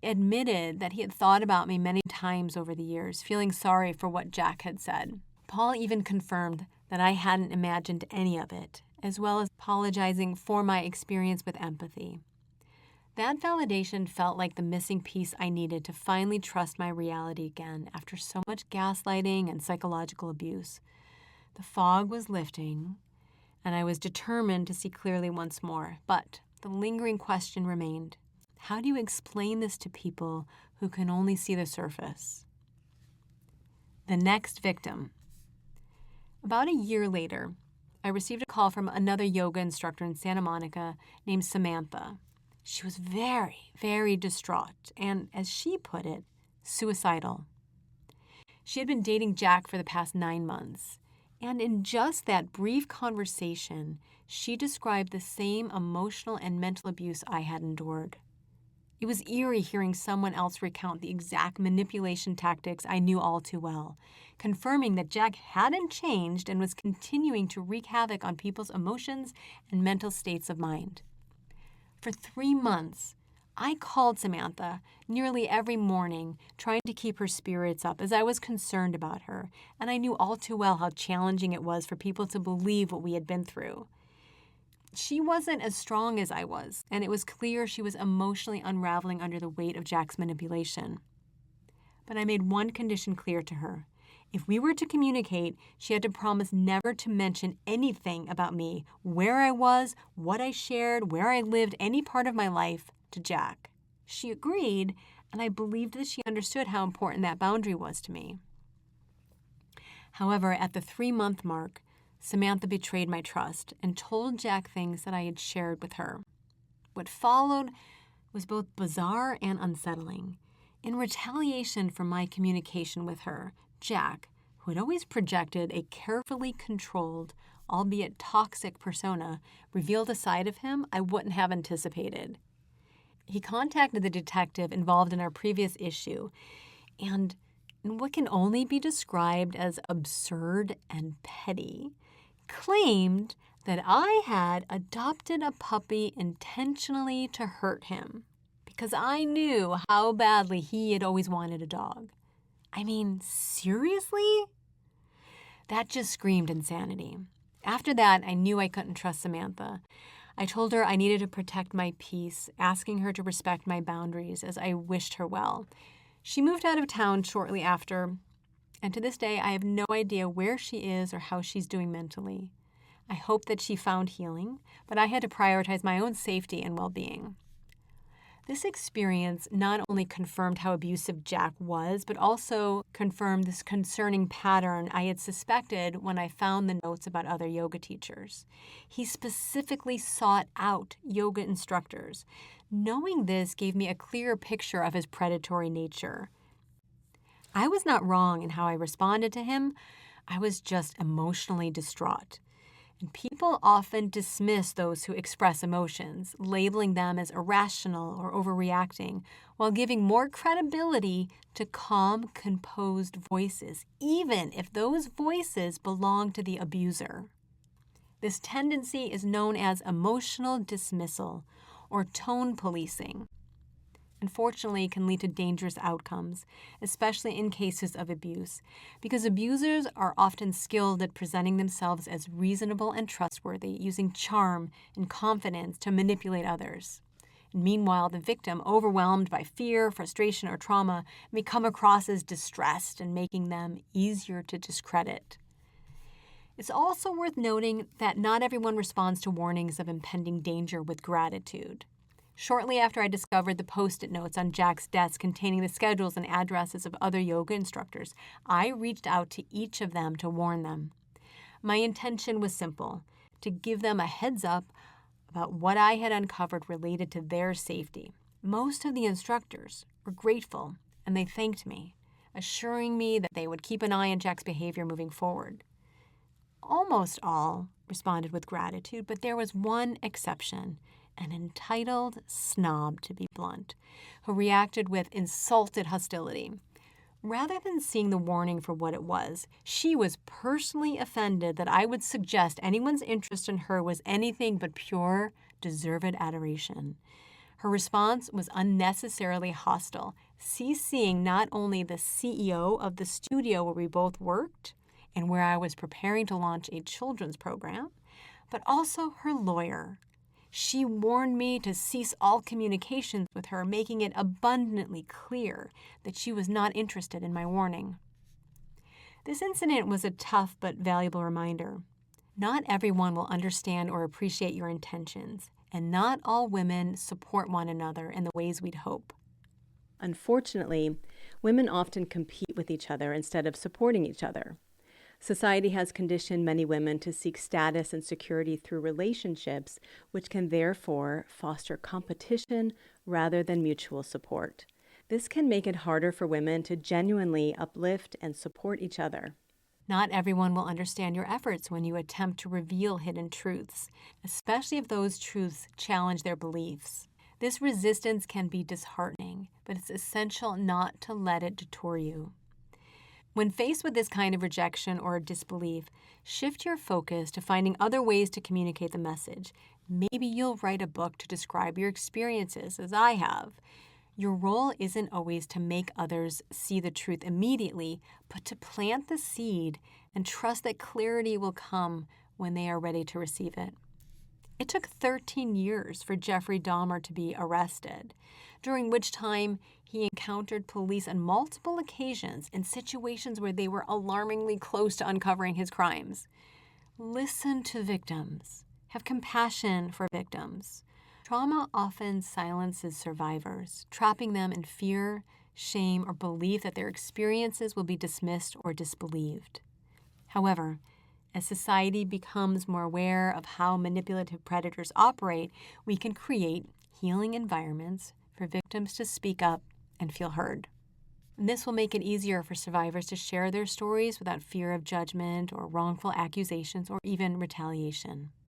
admitted that he had thought about me many times over the years, feeling sorry for what Jack had said. Paul even confirmed that I hadn't imagined any of it, as well as apologizing for my experience with empathy. That validation felt like the missing piece I needed to finally trust my reality again after so much gaslighting and psychological abuse. The fog was lifting, and I was determined to see clearly once more. But the lingering question remained: how do you explain this to people who can only see the surface? The next victim. About a year later, I received a call from another yoga instructor in Santa Monica named Samantha. She was very, very distraught and, as she put it, suicidal. She had been dating Jack for the past 9 months, and in just that brief conversation, she described the same emotional and mental abuse I had endured. It was eerie hearing someone else recount the exact manipulation tactics I knew all too well, confirming that Jack hadn't changed and was continuing to wreak havoc on people's emotions and mental states of mind. For 3 months, I called Samantha nearly every morning, trying to keep her spirits up as I was concerned about her, and I knew all too well how challenging it was for people to believe what we had been through. She wasn't as strong as I was, and it was clear she was emotionally unraveling under the weight of Jack's manipulation. But I made one condition clear to her. If we were to communicate, she had to promise never to mention anything about me, where I was, what I shared, where I lived, any part of my life, to Jack. She agreed, and I believed that she understood how important that boundary was to me. However, at the 3-month mark, Samantha betrayed my trust and told Jack things that I had shared with her. What followed was both bizarre and unsettling. In retaliation for my communication with her, Jack, who had always projected a carefully controlled, albeit toxic persona, revealed a side of him I wouldn't have anticipated. He contacted the detective involved in our previous issue, and in what can only be described as absurd and petty, claimed that I had adopted a puppy intentionally to hurt him because I knew how badly he had always wanted a dog. I mean, seriously? That just screamed insanity. After that, I knew I couldn't trust Samantha. I told her I needed to protect my peace, asking her to respect my boundaries as I wished her well. She moved out of town shortly after, and to this day, I have no idea where she is or how she's doing mentally. I hope that she found healing, but I had to prioritize my own safety and well-being. This experience not only confirmed how abusive Jack was, but also confirmed this concerning pattern I had suspected when I found the notes about other yoga teachers. He specifically sought out yoga instructors. Knowing this gave me a clearer picture of his predatory nature. I was not wrong in how I responded to him. I was just emotionally distraught. And people often dismiss those who express emotions, labeling them as irrational or overreacting, while giving more credibility to calm, composed voices, even if those voices belong to the abuser. This tendency is known as emotional dismissal or tone policing. Unfortunately, can lead to dangerous outcomes, especially in cases of abuse, because abusers are often skilled at presenting themselves as reasonable and trustworthy, using charm and confidence to manipulate others. And meanwhile, the victim, overwhelmed by fear, frustration, or trauma, may come across as distressed and making them easier to discredit. It's also worth noting that not everyone responds to warnings of impending danger with gratitude. Shortly after I discovered the Post-it notes on Jack's desk containing the schedules and addresses of other yoga instructors, I reached out to each of them to warn them. My intention was simple: to give them a heads up about what I had uncovered related to their safety. Most of the instructors were grateful, and they thanked me, assuring me that they would keep an eye on Jack's behavior moving forward. Almost all responded with gratitude, but there was one exception: an entitled snob, to be blunt, who reacted with insulted hostility. Rather than seeing the warning for what it was, she was personally offended that I would suggest anyone's interest in her was anything but pure, deserved adoration. Her response was unnecessarily hostile, CCing not only the CEO of the studio where we both worked and where I was preparing to launch a children's program, but also her lawyer. She warned me to cease all communications with her, making it abundantly clear that she was not interested in my warning. This incident was a tough but valuable reminder. Not everyone will understand or appreciate your intentions, and not all women support one another in the ways we'd hope. Unfortunately, women often compete with each other instead of supporting each other. Society has conditioned many women to seek status and security through relationships, which can therefore foster competition rather than mutual support. This can make it harder for women to genuinely uplift and support each other. Not everyone will understand your efforts when you attempt to reveal hidden truths, especially if those truths challenge their beliefs. This resistance can be disheartening, but it's essential not to let it detour you. When faced with this kind of rejection or disbelief, shift your focus to finding other ways to communicate the message. Maybe you'll write a book to describe your experiences, as I have. Your role isn't always to make others see the truth immediately, but to plant the seed and trust that clarity will come when they are ready to receive it. It took 13 years for Jeffrey Dahmer to be arrested, during which time he encountered police on multiple occasions in situations where they were alarmingly close to uncovering his crimes. Listen to victims. Have compassion for victims. Trauma often silences survivors, trapping them in fear, shame, or belief that their experiences will be dismissed or disbelieved. However, as society becomes more aware of how manipulative predators operate, we can create healing environments for victims to speak up and feel heard. And this will make it easier for survivors to share their stories without fear of judgment or wrongful accusations or even retaliation.